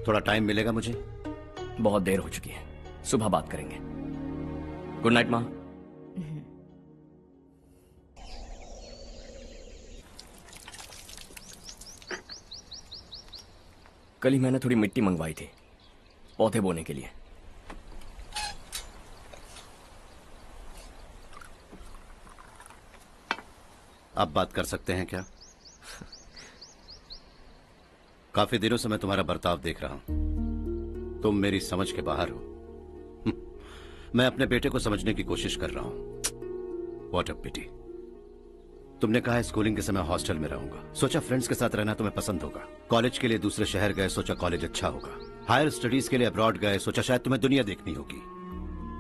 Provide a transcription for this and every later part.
थोड़ा टाइम मिलेगा मुझे? बहुत देर हो चुकी है, सुबह बात करेंगे। गुड नाइट माँ। कल ही मैंने थोड़ी मिट्टी मंगवाई थी पौधे बोने के लिए। आप बात कर सकते हैं क्या? काफी दिनों से मैं तुम्हारा बर्ताव देख रहा हूं। तुम मेरी समझ के बाहर हो। मैं अपने बेटे को समझने की कोशिश कर रहा हूं। व्हाट अ पिटी। तुमने कहा स्कूलिंग के समय हॉस्टल में रहूंगा, सोचा फ्रेंड्स के साथ रहना तुम्हें पसंद होगा। कॉलेज के लिए दूसरे शहर गए, सोचा कॉलेज अच्छा होगा। हायर स्टडीज के लिए अब्रॉड गए, सोचा शायद तुम्हें दुनिया देखनी होगी।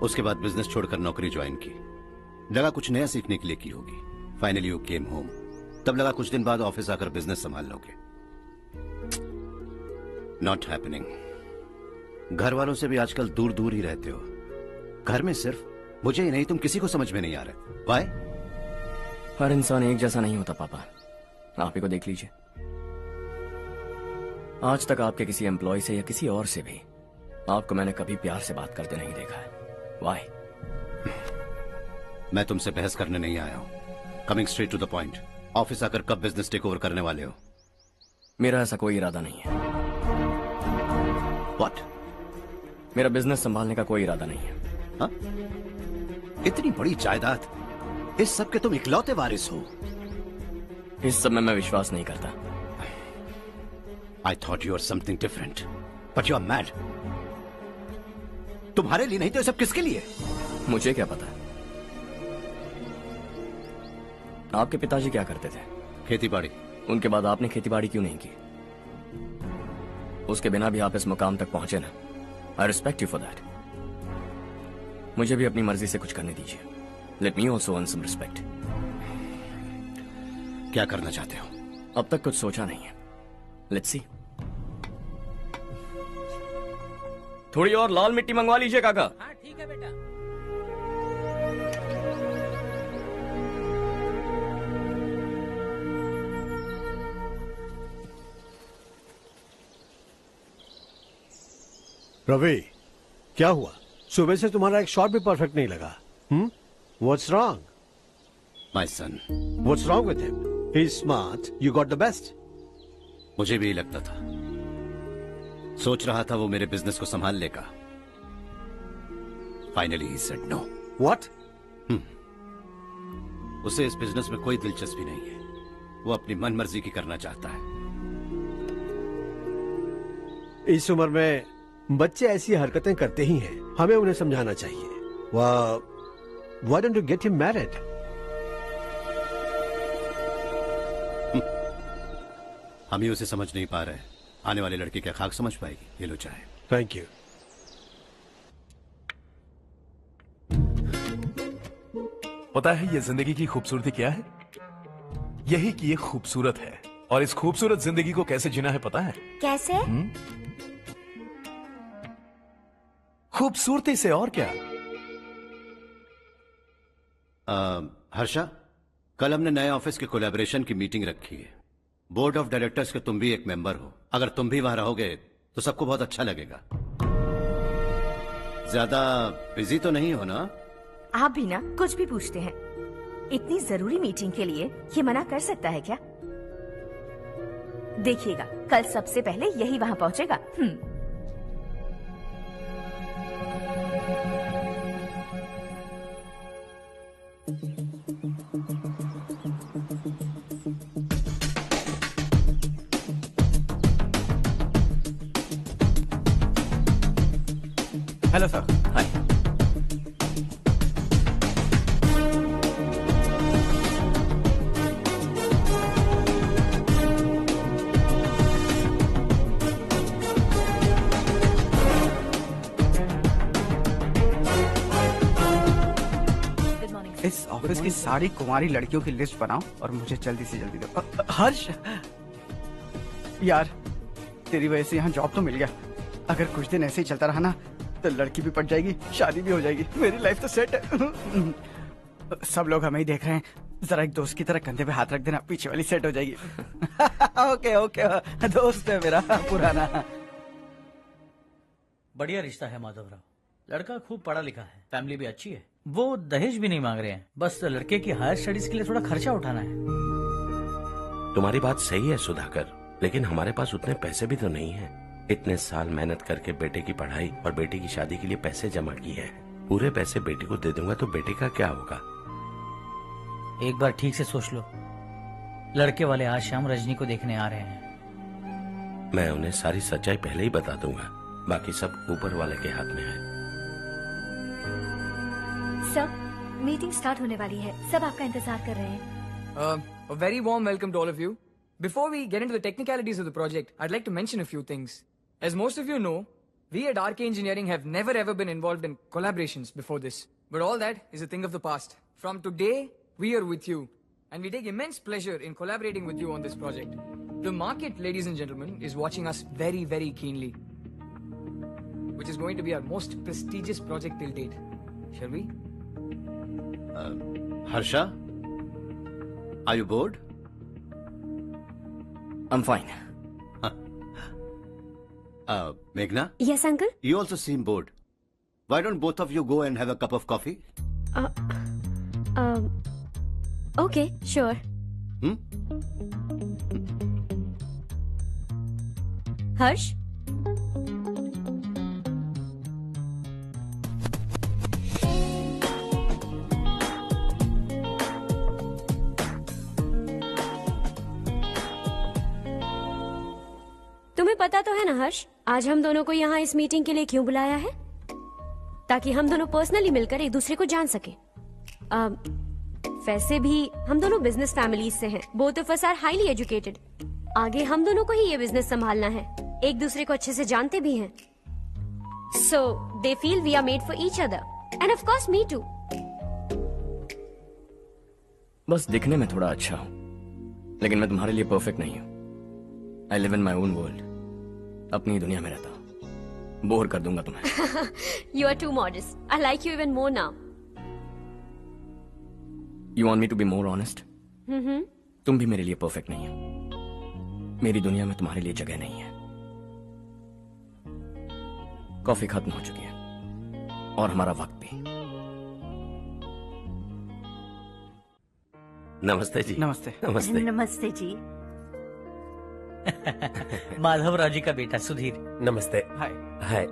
उसके बाद बिजनेस छोड़कर नौकरी ज्वाइन की, लगा कुछ नया सीखने के लिए की होगी। फाइनली यू केम होम, तब लगा कुछ दिन बाद ऑफिस आकर बिजनेस संभाल लोगे। Not happening. घर वालों से भी आजकल दूर दूर ही रहते हो। घर में सिर्फ मुझे ही नहीं, तुम किसी को समझ में नहीं आ रहे। वाई? हर इंसान एक जैसा नहीं होता पापा, आप ही को देख लीजिए। आज तक आपके किसी एम्प्लॉय से या किसी और से भी आपको मैंने कभी प्यार से बात करते नहीं देखा है। वाई? मैं तुमसे बहस करने नहीं आया हूं। Coming straight to the point, office आकर कब बिजनेस टेक ओवर करने वाले हो? मेरा ऐसा कोई इरादा नहीं है। व्हाट? मेरा बिजनेस संभालने का कोई इरादा नहीं है। हा? इतनी बड़ी जायदाद, इस सब के तुम इकलौते वारिस हो। इस सब में मैं विश्वास नहीं करता। I thought you were something different, but you are mad. तुम्हारे लिए नहीं तो ये सब किसके लिए? मुझे क्या पता। आपके पिताजी क्या करते थे? खेतीबाड़ी। उनके बाद आपने खेतीबाड़ी क्यों नहीं की? उसके बिना भी आप इस मुकाम तक पहुंचे ना। I respect you for that. मुझे भी अपनी मर्जी से कुछ करने दीजिए। Let me also earn some respect. क्या करना चाहते हो? अब तक कुछ सोचा नहीं है। Let's see. थोड़ी और लाल मिट्टी मंगवा लीजिए काका। हाँ ठीक है बेटा। रवि, क्या हुआ? सुबह से तुम्हारा एक शॉट भी परफेक्ट नहीं लगा। What's wrong? My son. What's wrong with him? He's smart. You got the best. मुझे भी लगता था, सोच रहा था वो मेरे बिजनेस को संभाल लेगा। Finally he said no. What? उसे इस बिजनेस में कोई दिलचस्पी नहीं है। वो अपनी मनमर्जी की करना चाहता है। इस उम्र में बच्चे ऐसी हरकतें करते ही हैं। हमें उन्हें समझाना चाहिए। Why don't you get him married? हम ही उसे समझ नहीं पा रहे। आने वाली लड़की क्या खाक समझ पाएगी? ये लो चाहे। Thank you. पता है ये जिंदगी की खूबसूरती क्या है? यही कि ये खूबसूरत है, और इस खूबसूरत जिंदगी को कैसे जीना है पता है? कैसे? खूबसूरती से, और क्या। हर्षा, कल हमने नए ऑफिस के कोलैबोरेशन की मीटिंग रखी है। बोर्ड ऑफ डायरेक्टर्स के तुम भी एक मेंबर हो। अगर तुम भी वहां रहोगे तो सबको बहुत अच्छा लगेगा। ज्यादा बिजी तो नहीं हो ना? आप भी ना कुछ भी पूछते हैं। इतनी जरूरी मीटिंग के लिए ये मना कर सकता है क्या? देखिएगा, कल सबसे पहले यही वहां पहुंचेगा। Hello sir. हाय। इस ऑफिस की सारी कुंवारी लड़कियों की लिस्ट बनाओ और मुझे जल्दी से जल्दी दो। हर्ष, यार तेरी वजह से यहाँ जॉब तो मिल गया। अगर कुछ दिन ऐसे ही चलता रहा ना तो लड़की भी पट जाएगी, शादी भी हो जाएगी, मेरी लाइफ तो सेट है। सब लोग हमें ही देख रहे हैं, जरा एक दोस्त की तरह कंधे पे हाथ रख देना, पीछे वाली सेट हो जाएगी। ओके ओके, दोस्त है मेरा पुराना। बढ़िया रिश्ता है माधवराव। लड़का खूब पढ़ा लिखा है, फैमिली भी अच्छी है। वो दहेज भी नहीं मांग रहे हैं, बस लड़के की हायर स्टडीज के लिए थोड़ा खर्चा उठाना है। तुम्हारी बात सही है सुधाकर, लेकिन हमारे पास उतने पैसे भी तो नहीं है। इतने साल मेहनत करके बेटे की पढ़ाई और बेटे की शादी के लिए पैसे जमा किए हैं। पूरे पैसे बेटे को दे दूंगा तो बेटे का क्या होगा? एक बार ठीक से सोच लो। लड़के वाले आज शाम रजनी को देखने आ रहे हैं। मैं उन्हें सारी सच्चाई पहले ही बता दूंगा, बाकी सब ऊपर वाले के हाथ में है। सर, मीटिंग स्टार्ट होने वाली है, सब आपका इंतजार कर रहे हैं। A very warm welcome to all of you. Before we get into the technicalities of the project, I'd like to mention a few things. As most of you know, we at RK Engineering have never ever been involved in collaborations before this. But all that is a thing of the past. From today, we are with you. And we take immense pleasure in collaborating with you on this project. The market, ladies and gentlemen, is watching us very, very keenly. Which is going to be our most prestigious project till date. Shall we? Harsha, are you bored? I'm fine. Meghna, yes uncle. you also seem bored. Why don't both of you go and have a cup of coffee? Okay sure. Hmm? हर्ष, तुम्हें पता तो है ना हर्ष, आज हम दोनों को यहाँ इस मीटिंग के लिए क्यों बुलाया है? ताकि हम दोनों पर्सनली मिलकर एक दूसरे को जान सके। वैसे भी हम दोनों बिजनेस फैमिलीज से हैं। Both of us are highly educated. आगे हम दोनों को ही ये बिजनेस संभालना है। एक दूसरे को अच्छे से जानते भी हैं। So they feel we are made for each other and of course me too. बस दिखने में थोड़ा अच्छा हूं, लेकिन मैं तुम्हारे लिए परफेक्ट नहीं हूं। I live in my own world, अपनी दुनिया में रहता हूं। बोर कर दूंगा तुम्हें। You are too modest. I like you even more now. You want me to be more honest? तुम भी मेरे लिए परफेक्ट नहीं हो। मेरी दुनिया में तुम्हारे लिए जगह नहीं है। कॉफी खत्म हो चुकी है और हमारा वक्त भी। नमस्ते जी। नमस्ते। नमस्ते। नमस्ते जी। माधवराव जी का बेटा सुधीर। नमस्ते। हाय। हाय।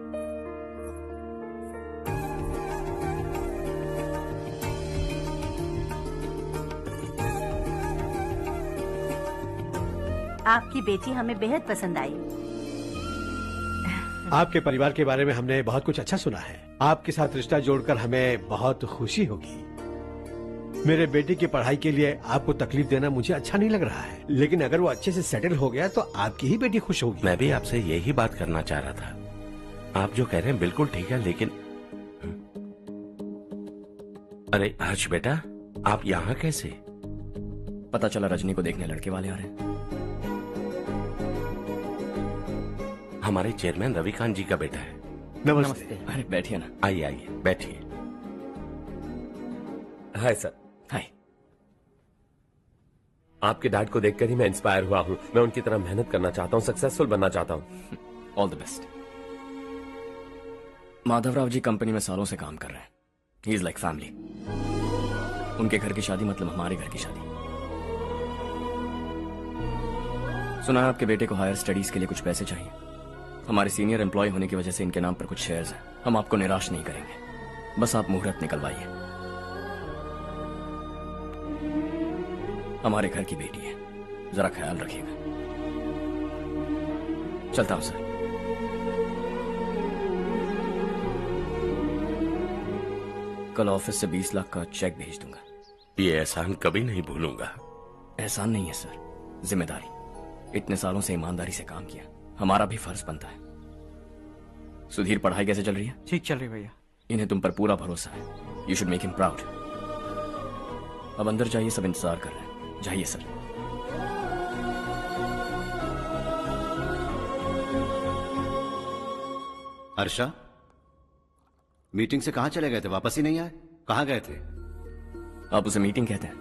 आपकी बेटी हमें बेहद पसंद आई। आपके परिवार के बारे में हमने बहुत कुछ अच्छा सुना है। आपके साथ रिश्ता जोड़कर हमें बहुत खुशी होगी। मेरे बेटे की पढ़ाई के लिए आपको तकलीफ देना मुझे अच्छा नहीं लग रहा है, लेकिन अगर वो अच्छे से सेटल हो गया तो आपकी ही बेटी खुश होगी। मैं भी आपसे यही बात करना चाह रहा था। आप जो कह रहे हैं बिल्कुल ठीक है, लेकिन अरे हर्ष बेटा, आप यहाँ कैसे? पता चला रजनी को देखने लड़के वाले आ रहे हैं। हमारे चेयरमैन रविकांत जी का बेटा है। नमस्ते। अरे बैठिए ना। आइए आइए बैठिए। Hi sir. हाय। आपके डैड को देखकर ही मैं इंस्पायर हुआ हूँ। मैं उनकी तरह मेहनत करना चाहता हूँ, सक्सेसफुल बनना चाहता हूँ। All the best. Madhavrao ji company में सालों से काम कर रहे हैं। He is like family. उनके घर की शादी मतलब हमारे घर की शादी। सुना है आपके बेटे को हायर स्टडीज के लिए कुछ पैसे चाहिए। हमारे सीनियर एम्प्लॉय होने की वजह से इनके नाम पर कुछ शेयर्स हैं। हम आपको निराश नहीं करेंगे, बस आप मुहूर्त निकलवाइए। हमारे घर की बेटी है, जरा ख्याल रखिएगा। चलता हूं सर। कल ऑफिस से 20 लाख का चेक भेज दूंगा। ये एहसान कभी नहीं भूलूंगा। एहसान नहीं है सर, जिम्मेदारी। इतने सालों से ईमानदारी से काम किया, हमारा भी फर्ज बनता है। सुधीर, पढ़ाई कैसे चल रही है? ठीक चल रही भैया। इन्हें तुम पर पूरा भरोसा है। You should make him proud. अब अंदर जाइए, सब इंतजार कर रहे हैं। जाइए सर। हर्षा, मीटिंग से कहाँ चले गए थे? वापस ही नहीं आए? कहाँ गए थे? आप उसे मीटिंग कहते हैं?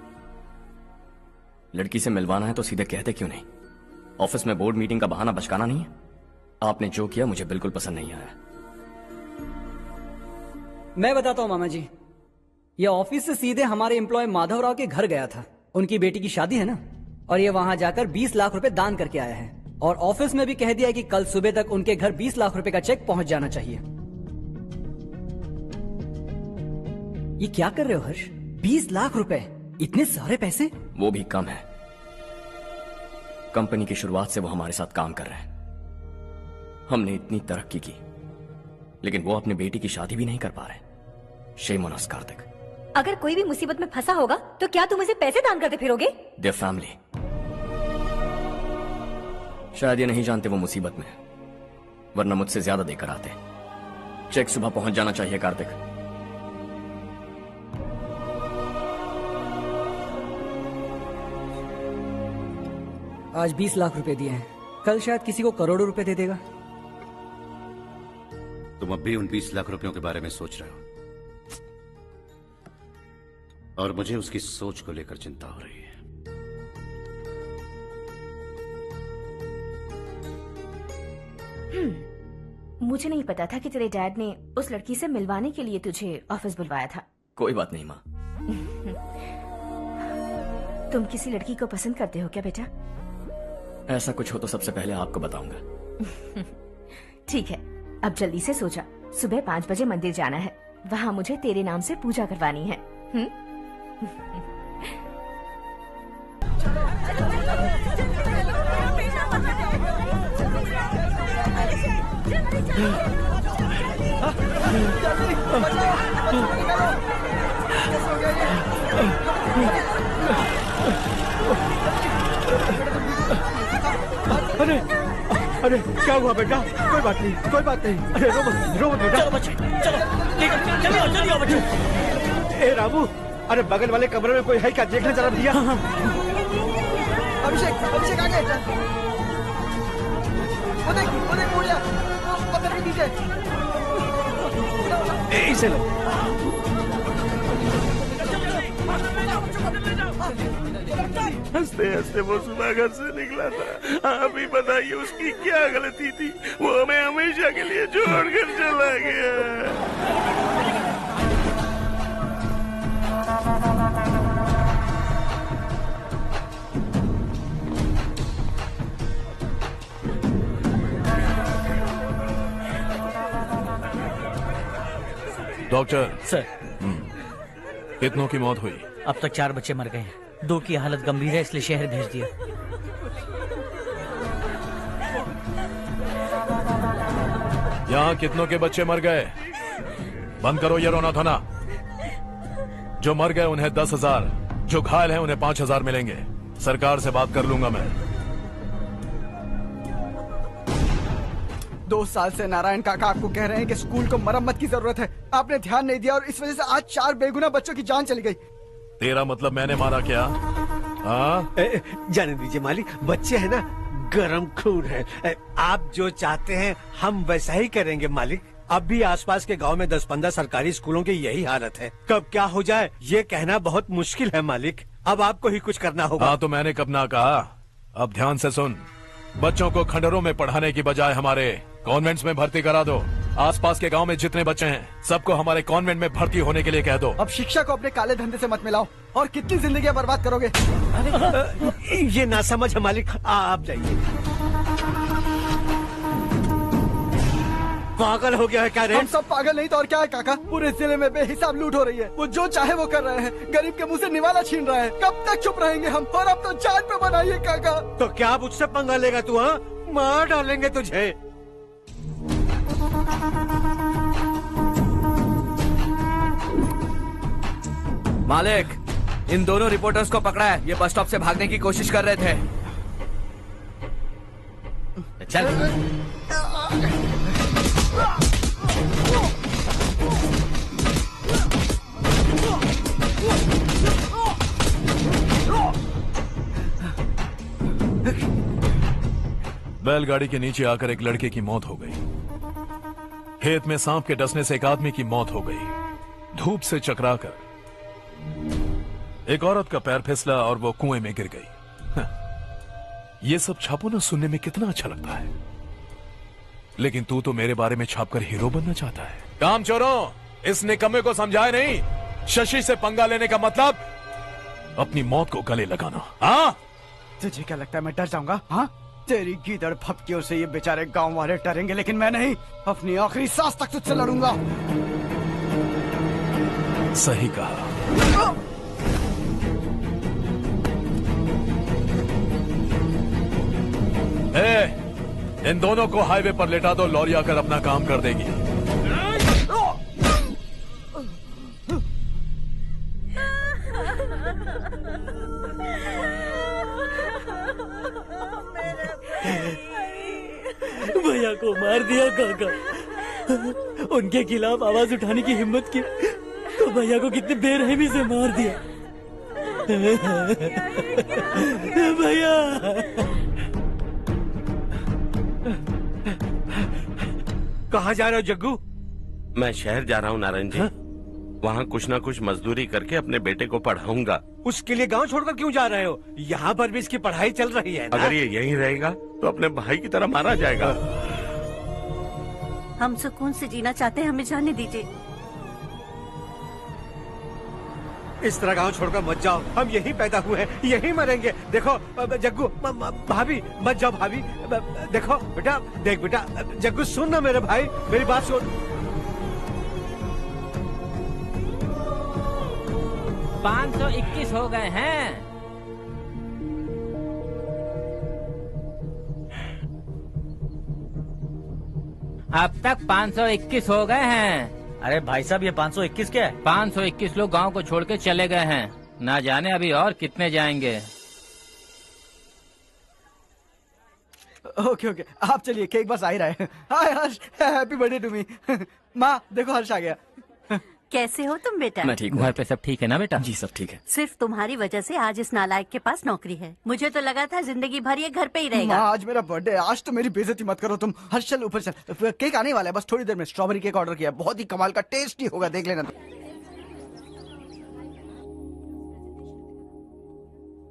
लड़की से मिलवाना है तो सीधे कहते क्यों नहीं? ऑफिस में बोर्ड मीटिंग का बहाना बचकाना नहीं है। आपने जो किया मुझे बिल्कुल पसंद नहीं आया। मैं बताता हूँ मामा जी, ये ऑफिस से सीधे हमारे एम्प्लॉय माधवराव के घर गया था। उनकी बेटी की शादी है ना, और ये वहां जाकर 20 लाख रुपए दान करके आया है। और ऑफिस में भी कह दिया है कि कल सुबह तक उनके घर 20 लाख रुपए का चेक पहुंच जाना चाहिए। ये क्या कर रहे हो हर्ष? 20 लाख रुपए, इतने सारे पैसे? वो भी कम है। कंपनी की शुरुआत से वो हमारे साथ काम कर रहे हैं। हमने इतनी तरक्की की, लेकिन वो अपनी बेटी की शादी भी नहीं कर पा रहे। Shame on us Kartik. अगर कोई भी मुसीबत में फंसा होगा तो क्या तुम उसे पैसे दान करते फिरोगे? Their family. शायद ये नहीं जानते वो मुसीबत में, वरना मुझसे ज्यादा देकर आते। चेक सुबह पहुंच जाना चाहिए कार्तिक। आज 20 लाख रुपए दिए हैं, कल शायद किसी को करोड़ों रुपए दे देगा। तुम अब भी उन 20 लाख रुपयों के बारे में सोच रहे हो, और मुझे उसकी सोच को लेकर चिंता हो रही है। मुझे नहीं पता था कि तेरे डैड ने उस लड़की से मिलवाने के लिए तुझे ऑफिस बुलवाया था। कोई बात नहीं माँ। तुम किसी लड़की को पसंद करते हो क्या बेटा? ऐसा कुछ हो तो सबसे पहले आपको बताऊंगा। ठीक है, अब जल्दी से सो जा। सुबह 5 बजे मंदिर जाना है, वहाँ मुझे तेरे नाम से पूजा करवानी है। अरे अरे क्या हुआ बेटा? कोई बात नहीं, कोई बात नहीं। अरे रो मत बेटा। चलो बच्चे, चलो जल्दी आओ बच्चे। ए रामू, अरे बगल वाले कमरे में कोई है क्या? देखना जरा भैया। अभिषेक आ गए। वो देख मुड़िया, वो पत्थर के नीचे। इसे लो। हंसते हंसते वो सुबह घर से निकला था। आप ही बताइए उसकी क्या गलती थी? वो हमें हमेशा के लिए छोड़कर चला गया। डॉक्टर सर, कितनों की मौत हुई? अब तक 4 बच्चे मर गए हैं, 2 की हालत गंभीर है, इसलिए शहर भेज दिया। यहाँ कितनों के बच्चे मर गए? बंद करो ये रोना धोना। जो मर गए उन्हें 10,000, जो घायल हैं उन्हें 5,000 मिलेंगे। सरकार से बात कर लूंगा मैं। 2 साल से नारायण काका आपको कह रहे हैं कि स्कूल को मरम्मत की जरूरत है। आपने ध्यान नहीं दिया और इस वजह से आज 4 बेगुनाह बच्चों की जान चली गई। तेरा मतलब मैंने मारा क्या? हाँ? जाने दीजिए मालिक, बच्चे हैं ना, गरम खून है। आप जो चाहते हैं हम वैसा ही करेंगे मालिक। अब भी आसपास के गांव में 10-15 सरकारी स्कूलों की यही हालत है। कब क्या हो जाए ये कहना बहुत मुश्किल है मालिक। अब आपको ही कुछ करना होगा। हाँ तो मैंने कब ना कहा। अब ध्यान से सुन, बच्चों को खंडरों में पढ़ाने की बजाय हमारे कॉन्वेंट्स में भर्ती करा दो। आसपास के गांव में जितने बच्चे हैं सबको हमारे कॉन्वेंट में भर्ती होने के लिए कह दो। अब शिक्षा को अपने काले धंधे से मत मिलाओ, और कितनी जिंदगियां बर्बाद करोगे। ये ना समझ है मालिक, आप जाइए। पागल हो गया है क्या रे? हम सब पागल नहीं तो और क्या है काका। पूरे जिले में बेहिसाब लूट हो रही है। वो जो चाहे वो कर रहे हैं, गरीब के मुंह से निवाला छीन रहा है। कब तक चुप रहेंगे हम? और अब तो जान पे बनाइए काका। तो क्या मुझसे पंगा लेगा तू? हाँ, मार डालेंगे तुझे। मालिक, इन दोनों रिपोर्टर्स को पकड़ा है। ये बस स्टॉप से भागने की कोशिश कर रहे थे। चल। बैलगाड़ी के नीचे आकर एक लड़के की मौत हो गई। खेत में सांप के डसने से एक आदमी की मौत हो गई। धूप से चकराकर एक औरत का पैर फिसला और वो कुएं में गिर गई। ये सब छापो ना, सुनने में कितना अच्छा लगता है, लेकिन तू तो मेरे बारे में छापकर हीरो बनना चाहता है। काम चोरों, इस निकम्मे को समझाए नहीं। शशि से पंगा लेने का मतलब अपनी मौत को गले लगाना। हाँ, तुझे क्या लगता है मैं डर जाऊंगा? हाँ, तेरी गीदड़ फपकियों से ये बेचारे गांव वाले डरेंगे, लेकिन मैं नहीं। अपनी आखिरी सांस तक तुझसे लड़ूंगा। सही कहा। इन दोनों को हाईवे पर लेटा दो, लॉरी आकर अपना काम कर देगी। भैया को मार दिया काका। उनके खिलाफ आवाज उठाने की हिम्मत की तो भैया को कितने बेरहमी से मार दिया। भैया कहाँ जा रहे हो जग्गू? मैं शहर जा रहा हूँ नारायण जी। वहाँ कुछ ना कुछ मजदूरी करके अपने बेटे को पढ़ाऊंगा। उसके लिए गांव छोड़कर क्यों जा रहे हो? यहाँ पर भी इसकी पढ़ाई चल रही है ना? अगर ये यहीं रहेगा तो अपने भाई की तरह मारा जाएगा। हम सुकून से जीना चाहते हैं, हमें जाने दीजिए। इस तरह गांव छोड़कर मत जाओ, हम यहीं पैदा हुए हैं, यहीं मरेंगे। देखो जग्गू, भाभी मत जाओ भाभी। देखो बेटा, देख बेटा, जग्गू सुन ना मेरे भाई, मेरी बात सुन। 521 हो गए हैं। अब तक 521 हो गए हैं। अरे भाई साहब, ये 521 क्या है? 521 लोग गांव को छोड़ के चले गए हैं। ना जाने अभी और कितने जाएंगे। ओके ओके, आप चलिए, केक बस आ ही रहा है। हाय हर्ष, हैप्पी बर्थडे टू मी। माँ देखो, हर्ष आ गया। कैसे हो तुम बेटा? मैं ठीक हूँ। घर पे सब ठीक है ना बेटा? जी सब ठीक है। सिर्फ तुम्हारी वजह से आज इस नालायक के पास नौकरी है। मुझे तो लगा था जिंदगी भर ये घर पे ही रहेगा। माँ आज मेरा बर्थडे है, आज तो मेरी बेइज्जती मत करो तुम। हर्ष चल ऊपर चल, केक आने वाला है बस थोड़ी देर में। स्ट्रॉबेरी केक ऑर्डर किया, बहुत ही कमाल का टेस्टी होगा, देख लेना।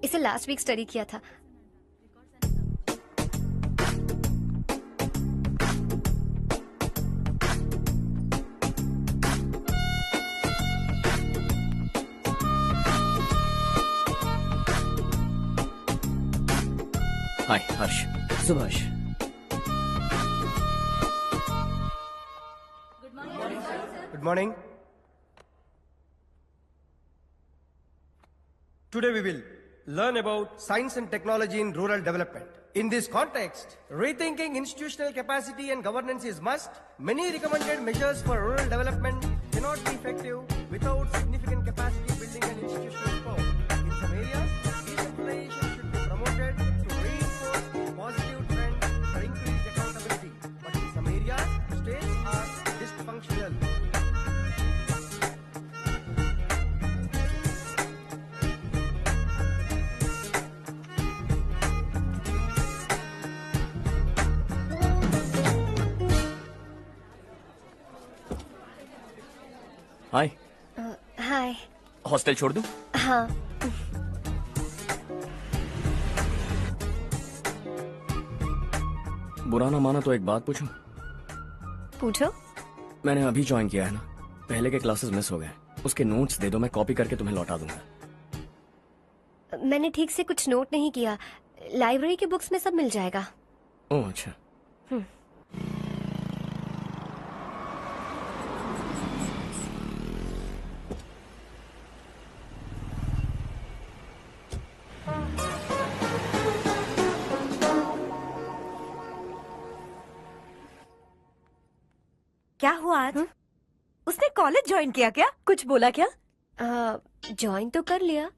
इसे लास्ट वीक स्टडी किया था। हाय हर्ष। Subhash. Good morning. Today we will learn about science and technology in rural development. In this context, rethinking institutional capacity and governance is must. Many recommended measures for rural development cannot be effective without significant capacity building and institutional support. In some areas, decentralization should be promoted to reinforce positive trends for increased accountability. But in some areas, states are dysfunctional. Hi. Hi. Hostel छोड़ दूं? हाँ। बुरा ना माना तो एक बात पूछूं? पूछो। मैंने अभी ज्वाइन किया है ना, पहले के क्लासेस मिस हो गए। उसके नोट्स दे दो, मैं कॉपी करके तुम्हें लौटा दूंगा। मैंने ठीक से कुछ नोट नहीं किया। लाइब्रेरी के बुक्स में सब मिल जाएगा। ओह अच्छा। क्या हुआ आज? उसने कॉलेज ज्वाइन किया क्या? कुछ बोला क्या? ज्वाइन तो कर लिया,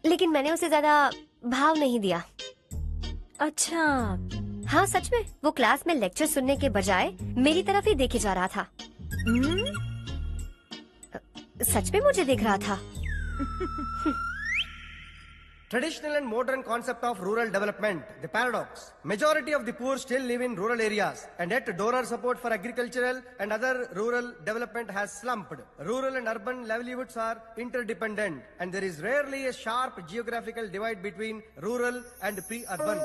लेकिन मैंने उसे ज्यादा भाव नहीं दिया। अच्छा। हाँ सच में, वो क्लास में लेक्चर सुनने के बजाय मेरी तरफ ही देखे जा रहा था। सच में मुझे देख रहा था। Traditional and modern concept of rural development, the paradox. Majority of the poor still live in rural areas, and yet donor support for agricultural and other rural development has slumped. Rural and urban livelihoods are interdependent, and there is rarely a sharp geographical divide between rural and pre-urban.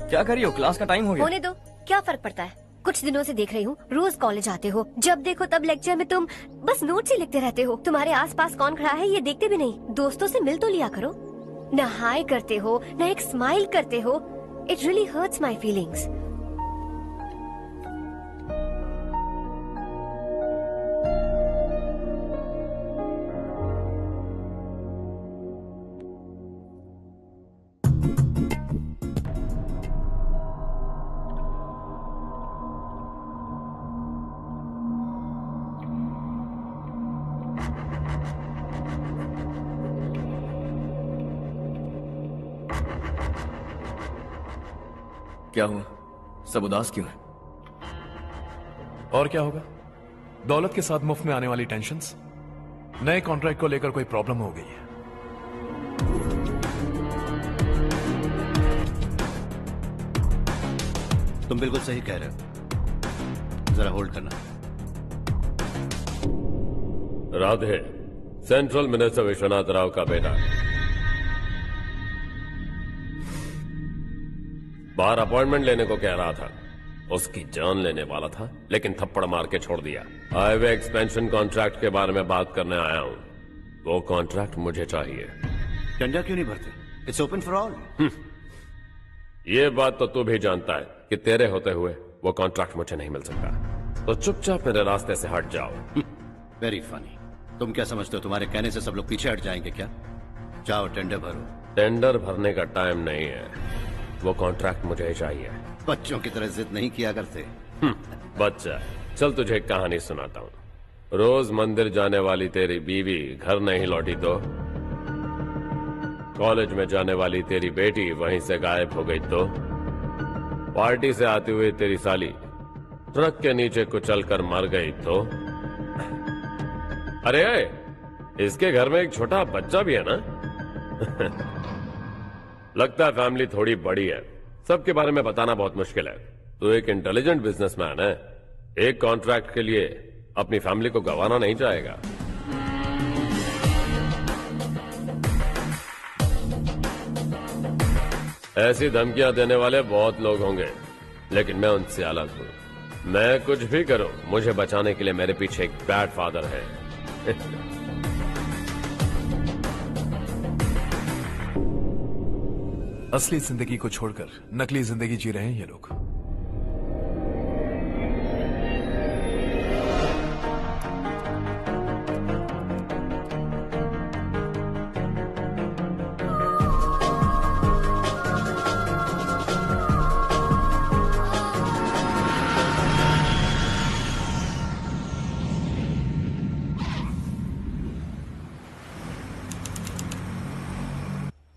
क्या कर रही हो? Class का time हो गया। होने दो, क्या फर्क पड़ता है। कुछ दिनों से देख रही हूँ रोज कॉलेज आते हो, जब देखो तब लेक्चर में तुम बस नोट्स ही लिखते रहते हो। तुम्हारे आसपास कौन खड़ा है ये देखते भी नहीं। दोस्तों से मिल तो लिया करो। न हाय करते हो न एक स्माइल करते हो। It really hurts my feelings. क्या हुआ? सब उदास क्यों है? और क्या होगा? दौलत के साथ मुफ्त में आने वाली टेंशन्स। नए कॉन्ट्रैक्ट को लेकर कोई प्रॉब्लम हो गई है। तुम बिल्कुल सही कह रहे हो। जरा होल्ड करना। राधे सेंट्रल मिनिस्टर विश्वनाथ राव का बेटा बाहर अपॉइंटमेंट लेने को कह रहा था। उसकी जान लेने वाला था, लेकिन थप्पड़ मार के छोड़ दिया। हाईवे एक्सपेंशन कॉन्ट्रैक्ट के बारे में बात करने आया हूं। वो कॉन्ट्रैक्ट मुझे चाहिए। टेंडर क्यों नहीं भरते? It's open for all. ये बात तो तू भी जानता है कि तेरे होते हुए वो कॉन्ट्रैक्ट मुझे नहीं मिल सकता। तो चुपचाप मेरे रास्ते से हट जाओ। Very funny. तुम क्या समझते हो तुम्हारे कहने से सब लोग पीछे हट जाएंगे क्या? जाओ टेंडर भरो। टेंडर भरने का टाइम नहीं है। वो कॉन्ट्रैक्ट मुझे चाहिए। बच्चों की तरह जिद नहीं किया करते। बच्चा, चल तुझे एक कहानी सुनाता हूँ। रोज मंदिर जाने वाली तेरी बीवी घर नहीं लौटी तो कॉलेज में जाने वाली तेरी बेटी वहीं से गायब हो गई तो पार्टी से आती हुई तेरी साली ट्रक के नीचे कुचल कर मर गई तो अरे इसके घर में एक छोटा बच्चा भी है ना। लगता है फैमिली थोड़ी बड़ी है। सबके बारे में बताना बहुत मुश्किल है। तो एक इंटेलिजेंट बिजनेसमैन है, एक कॉन्ट्रैक्ट के लिए अपनी फैमिली को गंवाना नहीं चाहेगा। ऐसी धमकियां देने वाले बहुत लोग होंगे, लेकिन मैं उनसे अलग हूं। मैं कुछ भी करूं, मुझे बचाने के लिए मेरे पीछे एक बैड फादर है। असली जिंदगी को छोड़कर नकली जिंदगी जी रहे हैं ये लोग।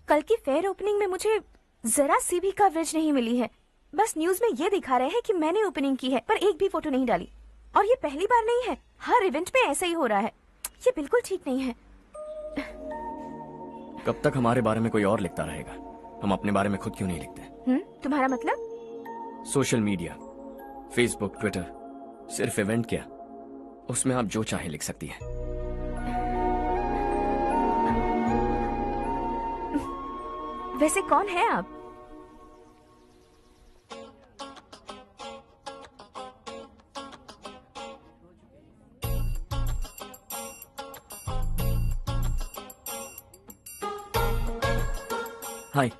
कल की फेयर ओपनिंग में मुझे जरा सी भी कवरेज नहीं मिली है। बस न्यूज में ये दिखा रहे हैं कि मैंने ओपनिंग की है, पर एक भी फोटो नहीं डाली। और ये पहली बार नहीं है, हर इवेंट में ऐसा ही हो रहा है। ये बिल्कुल ठीक नहीं है। कब तक हमारे बारे में कोई और लिखता रहेगा? हम अपने बारे में खुद क्यों नहीं लिखते? तुम्हारा मतलब? सोशल मीडिया, फेसबुक, ट्विटर, सिर्फ इवेंट क्या, उसमें आप जो चाहे लिख सकती है। वैसे कौन है आप? हाय।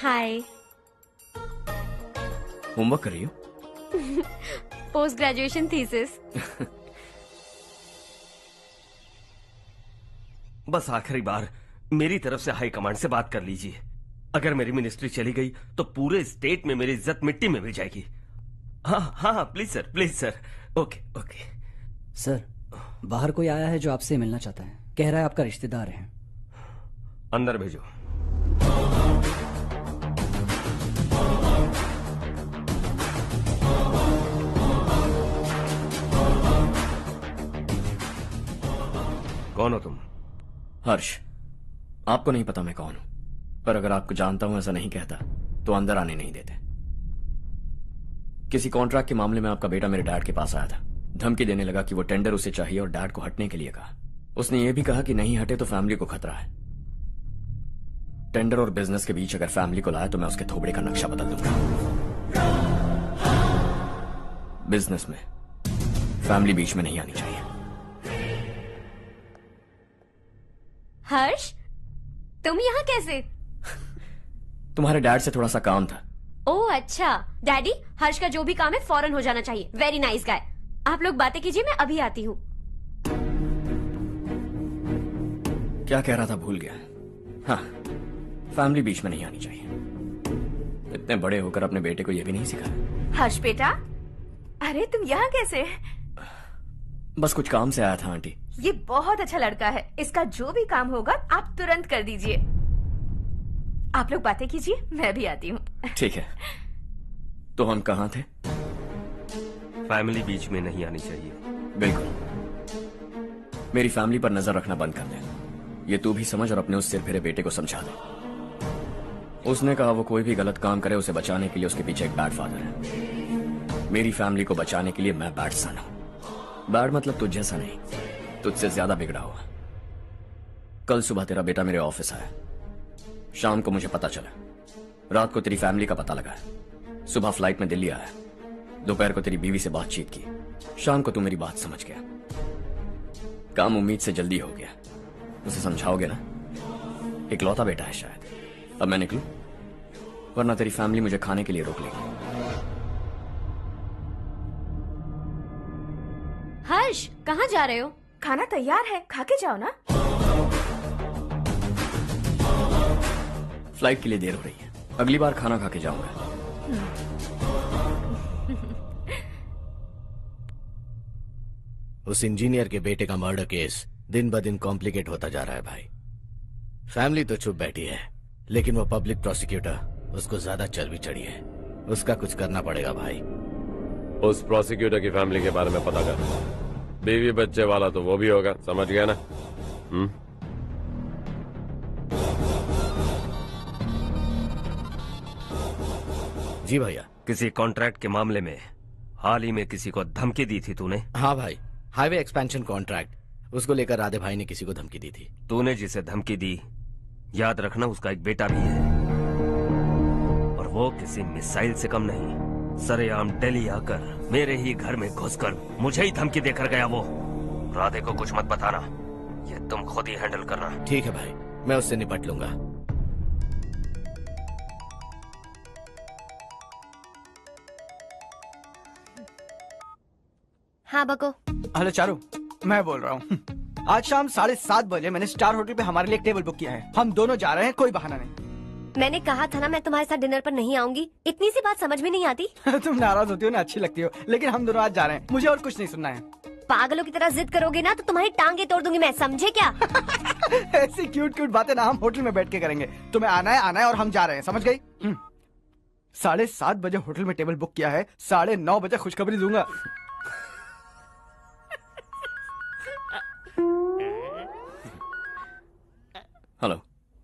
हाय। होमवर्क कर रही हो? Post graduation thesis. बस आखिरी बार मेरी तरफ से हाई कमांड से बात कर लीजिए। अगर मेरी मिनिस्ट्री चली गई तो पूरे स्टेट में मेरी इज्जत मिट्टी में मिल जाएगी। हाँ हाँ हाँ, please sir. Okay okay. Sir, बाहर कोई आया है जो आपसे मिलना चाहता है। कह रहा है आपका रिश्तेदार है। अंदर भेजो। कौन हो तुम? हर्ष, आपको नहीं पता मैं कौन हूं, पर अगर आपको जानता हूं ऐसा नहीं कहता तो अंदर आने नहीं देते। किसी कॉन्ट्रैक्ट के मामले में आपका बेटा मेरे डैड के पास आया था, धमकी देने लगा कि वो टेंडर उसे चाहिए और डैड को हटने के लिए कहा। उसने ये भी कहा कि नहीं हटे तो फैमिली को खतरा है। टेंडर और बिजनेस के बीच अगर फैमिली को लाया तो मैं उसके थोबड़े का नक्शा बदल दूंगा। बिजनेस में फैमिली बीच में नहीं आनी चाहिए। हर्ष, तुम यहाँ कैसे? तुम्हारे डैड से थोड़ा सा काम था। ओह अच्छा। डैडी, हर्ष का जो भी काम है फौरन हो जाना चाहिए। Very nice guy. आप लोग बातें कीजिए, मैं अभी आती हूँ। क्या कह रहा था भूल गया। हाँ, फैमिली बीच में नहीं आनी चाहिए। इतने बड़े होकर अपने बेटे को यह भी नहीं सिखाया। हर्ष बेटा, अरे तुम यहाँ कैसे? बस कुछ काम से आया था आंटी। ये बहुत अच्छा लड़का है, इसका जो भी काम होगा आप तुरंत कर दीजिए। आप लोग बातें कीजिए, मैं भी आती हूँ। ठीक है। तो हम कहाँ थे? फैमिली बीच में नहीं आनी चाहिए। बिल्कुल। मेरी फैमिली पर नजर रखना बंद कर दे। ये तू भी समझ और अपने उस सिर फिरे बेटे को समझा दे। उसने कहा वो कोई भी गलत काम करे उसे बचाने के लिए उसके पीछे एक बैड फादर है। मेरी फैमिली को बचाने के लिए मैं बैड सन हूं। बैड मतलब तुझ जैसा नहीं, तुझसे ज्यादा बिगड़ा हुआ। कल सुबह तेरा बेटा मेरे ऑफिस आया। शाम को मुझे पता चला। रात को तेरी फैमिली का पता लगा। सुबह फ्लाइट में दिल्ली आया। दोपहर को तेरी बीवी से बातचीत की। शाम को तू मेरी बात समझ गया। काम उम्मीद से जल्दी हो गया। उसे समझाओगे ना? इकलौता बेटा है शायद। अब मैं निकलूं, वरना तेरी फैमिली मुझे खाने के लिए रोक लेगी। हर्ष, कहाँ जा रहे हो? खाना तैयार है, खा के जाओ ना। फ्लाइट के लिए देर हो रही है, अगली बार खाना खा के जाऊंगा। उस इंजीनियर के बेटे का मर्डर केस दिन ब दिन कॉम्प्लिकेट होता जा रहा है भाई। फैमिली तो चुप बैठी है, लेकिन वो पब्लिक प्रोसिक्यूटर उसको ज्यादा चर्बी चढ़ी है। उसका कुछ करना पड़ेगा भाई। उस प्रोसिक्यूटर की फैमिली के बारे में पता कर। बीवी बच्चे वाला तो वो भी होगा, समझ गया ना? जी भैया। किसी कॉन्ट्रैक्ट के मामले में हाल ही में किसी को धमकी दी थी तूने? हाँ भाई, हाईवे एक्सपेंशन कॉन्ट्रैक्ट, उसको लेकर राधे भाई ने किसी को धमकी दी थी। तूने जिसे धमकी दी, याद रखना उसका एक बेटा भी है, और वो किसी मिसाइल से कम नहीं। सरेआम दिल्ली आकर मेरे ही घर में घुसकर मुझे ही धमकी देकर गया वो। राधे को कुछ मत बताना, ये तुम खुद ही हैंडल करना। ठीक है भाई, मैं उससे निपट लूंगा। हाँ बको। हेलो चारू, मैं बोल रहा हूँ। आज शाम 7:30 बजे मैंने स्टार होटल पे हमारे लिए एक टेबल बुक किया है। हम दोनों जा रहे हैं, कोई बहाना नहीं। मैंने कहा था ना मैं तुम्हारे साथ डिनर पर नहीं आऊंगी। इतनी सी बात समझ में नहीं आती? तुम नाराज होती हो ना, अच्छी लगती हो, लेकिन हम दोनों आज जा रहे हैं। मुझे और कुछ नहीं सुनना है। पागलों की तरह जिद करोगे ना तो तुम्हारी टांगे तोड़ दूंगी मैं, समझे क्या? ऐसी क्यूट क्यूट बातें ना हम होटल में बैठ के करेंगे। तुम्हें आना है और हम जा रहे हैं, समझ गई? 7:30 बजे होटल में टेबल बुक किया है, 9:30 बजे खुशखबरी दूंगा। हेलो।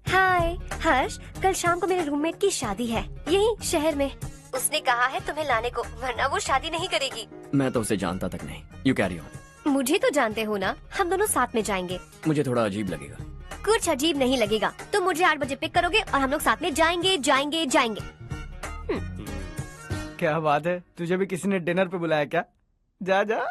हाय हर्ष, कल शाम को मेरे रूममेट की शादी है यही शहर में। उसने कहा है तुम्हें लाने को, वरना वो शादी नहीं करेगी। मैं तो उसे जानता तक नहीं। You carry on. मुझे तो जानते हो ना, हम दोनों साथ में जाएंगे। मुझे थोड़ा अजीब लगेगा। कुछ अजीब नहीं लगेगा। तुम मुझे 8 बजे पिक करोगे और हम लोग साथ में जाएंगे जाएंगे जाएंगे। क्या बात है, तुझे भी किसी ने डिनर पे बुलाया क्या? जा जा।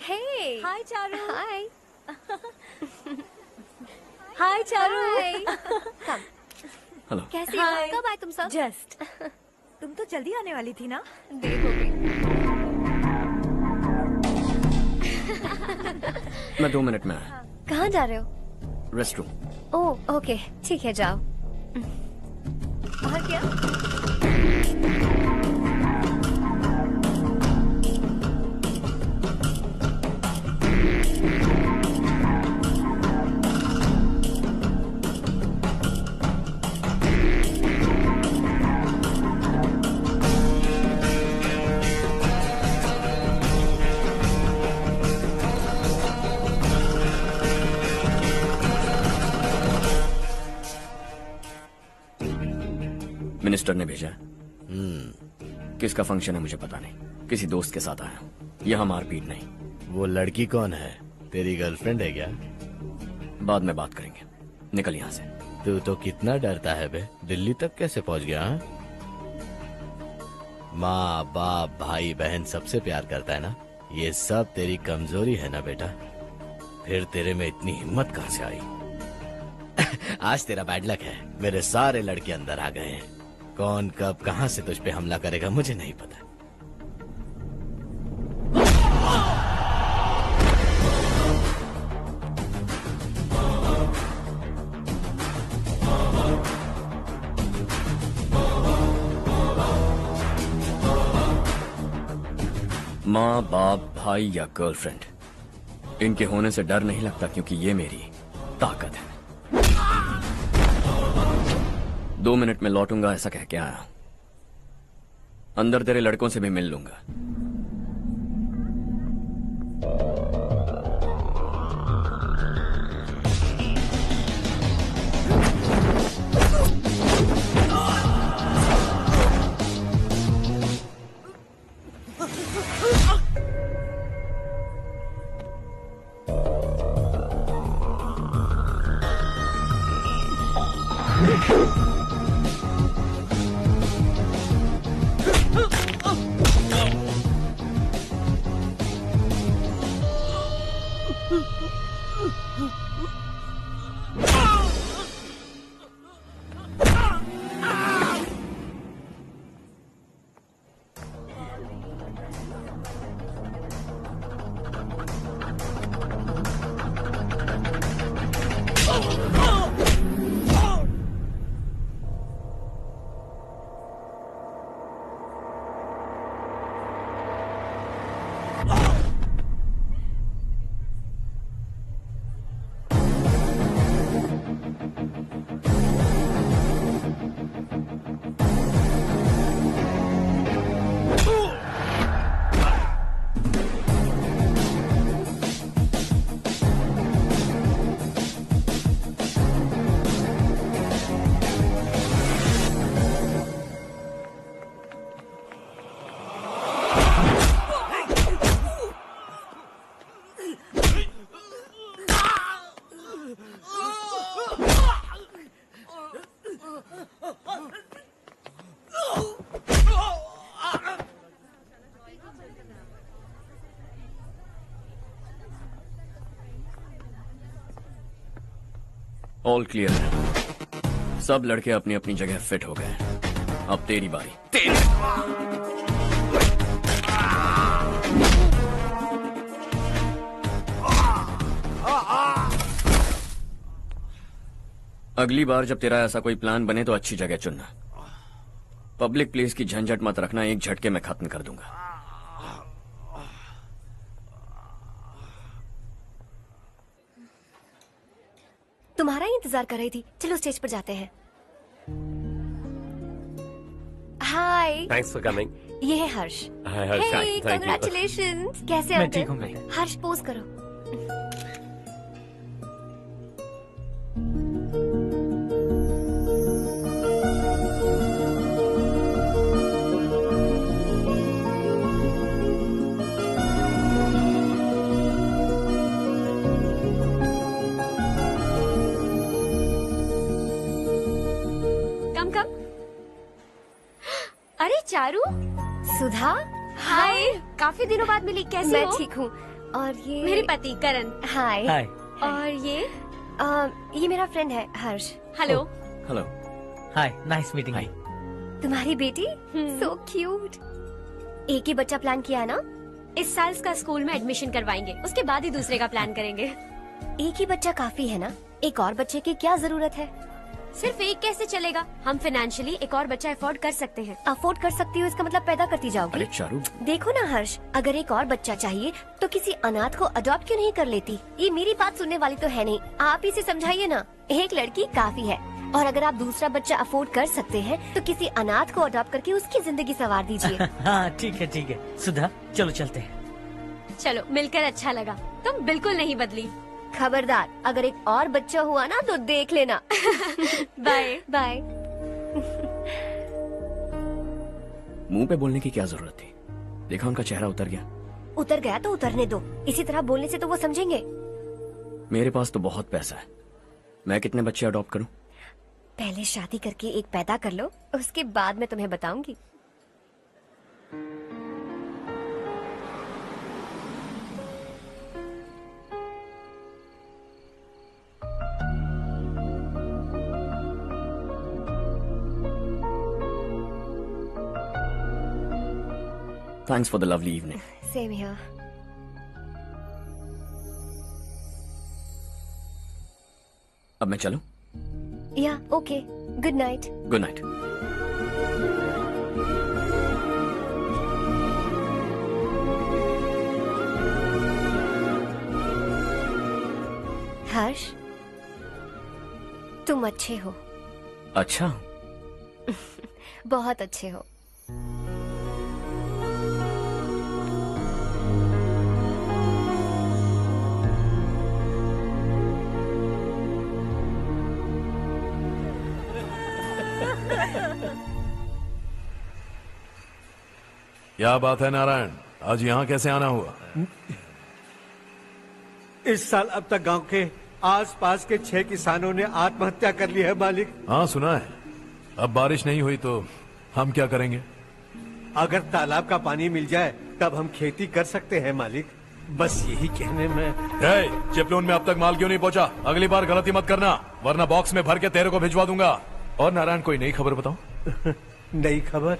Hey. Hi, Charu. Hi. Hi, Charu. Hi. Come. Hello. कैसी हो? कब आए तुम सब? Just. तुम तो जल्दी आने वाली थी ना? देर हो गई। मैं 2 मिनट में आया। कहाँ जा रहे हो? Rest room. ओह, ओके, ठीक है, जाओ। और क्या? मिनिस्टर ने भेजा है। किसका फंक्शन है मुझे पता नहीं, किसी दोस्त के साथ आया हूँ। यहाँ मारपीट नहीं। वो लड़की कौन है? तेरी गर्लफ्रेंड है क्या? बाद में बात करेंगे, निकल यहाँ से। तू तो कितना डरता है बे, दिल्ली तक कैसे पहुँच गया? हाँ? माँ बाप भाई बहन सबसे प्यार करता है ना, ये सब तेरी कमजोरी है ना बेटा। फिर तेरे में इतनी हिम्मत कहाँ से आई? आज तेरा बैड लक है, मेरे सारे लड़के अंदर आ गए हैं। कौन कब कहां से तुझ पे हमला करेगा मुझे नहीं पता। माँ बाप भाई या गर्लफ्रेंड, इनके होने से डर नहीं लगता, क्योंकि ये मेरी ताकत है। 2 मिनट में लौटूंगा ऐसा कह के आया। अंदर तेरे लड़कों से भी मिल लूंगा। ऑल क्लियर है। सब लड़के अपनी अपनी जगह फिट हो गए। अब तेरी बारी। अगली बार जब तेरा ऐसा कोई प्लान बने तो अच्छी जगह चुनना। पब्लिक प्लेस की झंझट मत रखना, एक झटके में खत्म कर दूंगा। तुम्हारा ही इंतजार कर रही थी। चलो स्टेज पर जाते हैं। हाय। Thanks for coming. ये है हर्ष। हाय हर्ष। हे, कांग्रेचुलेशंस। कैसे मैं हो? ठीक हूँ बेटा। हर्ष पोज करो। अरे चारू। सुधा। हाय। काफी दिनों बाद मिली, कैसी हो? मैं ठीक हूँ। और ये मेरे पति करण। हाय। हाय। और ये मेरा फ्रेंड है Harsh. Hello. Hello. Hi, nice meeting you. तुम्हारी बेटी सो क्यूट। एक ही बच्चा प्लान किया है ना? इस साल इसका स्कूल में एडमिशन करवाएंगे, उसके बाद ही दूसरे का प्लान करेंगे। एक ही बच्चा काफी है ना? एक और बच्चे की क्या जरूरत है? सिर्फ एक कैसे चलेगा? हम फाइनेंशियली एक और बच्चा अफोर्ड कर सकते हैं। अफोर्ड कर सकती हो इसका मतलब पैदा करती जाओगी? अरे चारू, देखो ना हर्ष, अगर एक और बच्चा चाहिए तो किसी अनाथ को अडॉप्ट क्यों नहीं कर लेती? ये मेरी बात सुनने वाली तो है नहीं, आप इसे समझाइए ना। एक लड़की काफी है, और अगर आप दूसरा बच्चा अफोर्ड कर सकते हैं तो किसी अनाथ को अडॉप्ट करके उसकी जिंदगी संवार दीजिए। हाँ ठीक है सुधा, चलो चलते हैं। चलो, मिलकर अच्छा लगा। तुम बिल्कुल नहीं बदली। खबरदार, अगर एक और बच्चा हुआ ना तो देख लेना। Bye bye. मुंह पे बोलने की क्या जरूरत थी? देखा उनका चेहरा उतर गया। उतर गया तो उतरने दो, इसी तरह बोलने से तो वो समझेंगे। मेरे पास तो बहुत पैसा है, मैं कितने बच्चे अडॉप्ट करूं? पहले शादी करके एक पैदा कर लो, उसके बाद मैं तुम्हें बताऊंगी। Thanks for the lovely evening. Same here. अब मैं चलूं? Yeah, okay. Good night. Good night. हर्ष, तुम अच्छे हो। अच्छा। बहुत अच्छे हो। क्या बात है नारायण, आज यहाँ कैसे आना हुआ? इस साल अब तक गांव के आसपास के 6 किसानों ने आत्महत्या कर ली है मालिक। हाँ सुना है। अब बारिश नहीं हुई तो हम क्या करेंगे? अगर तालाब का पानी मिल जाए तब हम खेती कर सकते हैं मालिक। बस यही कहने में। चिपलून में अब तक माल क्यों नहीं पहुँचा? अगली बार गलती मत करना, वरना बॉक्स में भर के तेरे को भिजवा दूंगा। और नारायण, कोई नई खबर बताओ। नई खबर?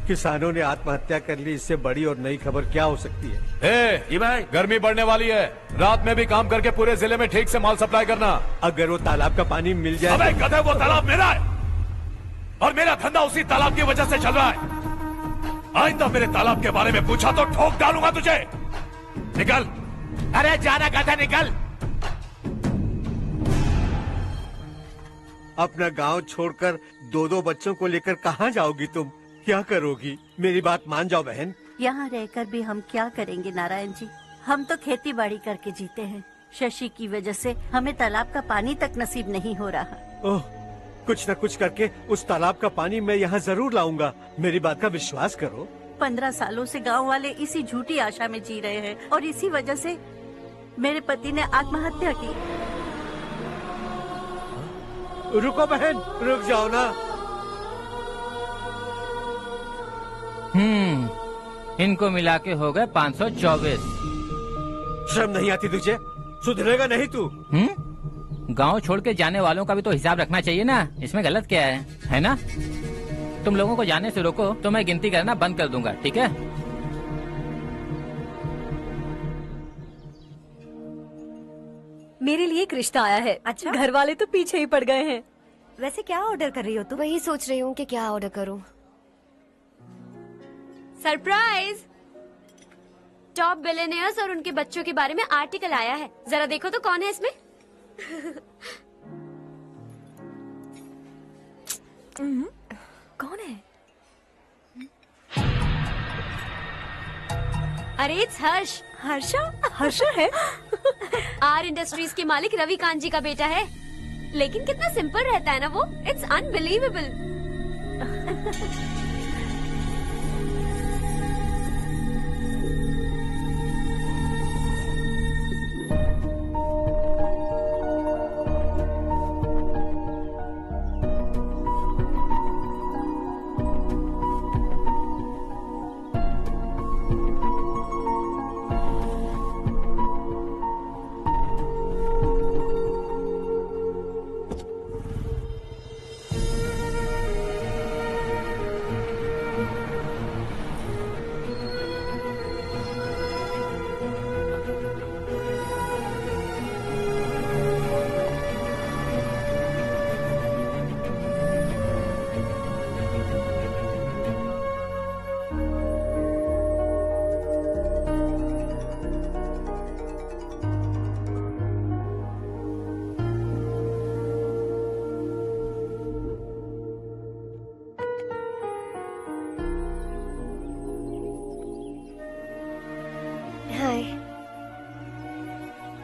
किसानों ने आत्महत्या कर ली, इससे बड़ी और नई खबर क्या हो सकती है? ये भाई, गर्मी बढ़ने वाली है, रात में भी काम करके पूरे जिले में ठीक से माल सप्लाई करना। अगर वो तालाब का पानी मिल जाए। अबे गधे, वो तालाब मेरा है और मेरा धंधा उसी तालाब की वजह से चल रहा है। आइंदा मेरे तालाब के बारे में पूछा तो ठोक डालूंगा तुझे। निकल। अरे जाना गधा, निकल। अपना गांव छोड़कर 2-2 बच्चों को लेकर कहाँ जाओगी तुम? क्या करोगी? मेरी बात मान जाओ बहन। यहाँ रहकर भी हम क्या करेंगे नारायण जी? हम तो खेती बाड़ी करके जीते हैं। शशि की वजह से हमें तालाब का पानी तक नसीब नहीं हो रहा। ओह, कुछ न कुछ करके उस तालाब का पानी मैं यहाँ जरूर लाऊंगा। मेरी बात का विश्वास करो। 15 सालों से गांव वाले इसी झूठी आशा में जी रहे हैं और इसी वजह से मेरे पति ने आत्महत्या की। रुको बहन, रुक जाओ ना। इनको मिला के हो गए 524। शर्म नहीं आती तुझे? सुधरेगा नहीं तू? गांव छोड़ के जाने वालों का भी तो हिसाब रखना चाहिए ना। इसमें गलत क्या है ना? तुम लोगों को जाने से रोको तो मैं गिनती करना बंद कर दूंगा, ठीक है? मेरे लिए एक रिश्ता आया है। अच्छा? घर वाले तो पीछे ही पड़ गए हैं। वैसे क्या ऑर्डर कर रही हो तुम? वही सोच रही हूँ कि क्या ऑर्डर करूँ। सरप्राइज! टॉप बिलियनियर्स और उनके बच्चों के बारे में आर्टिकल आया है, जरा देखो तो कौन है इसमें। कौन है? अरे इट्स हर्ष। हर्षा है? आर इंडस्ट्रीज के मालिक रवि कांत जी का बेटा है। लेकिन कितना सिंपल रहता है ना वो, it's unbelievable.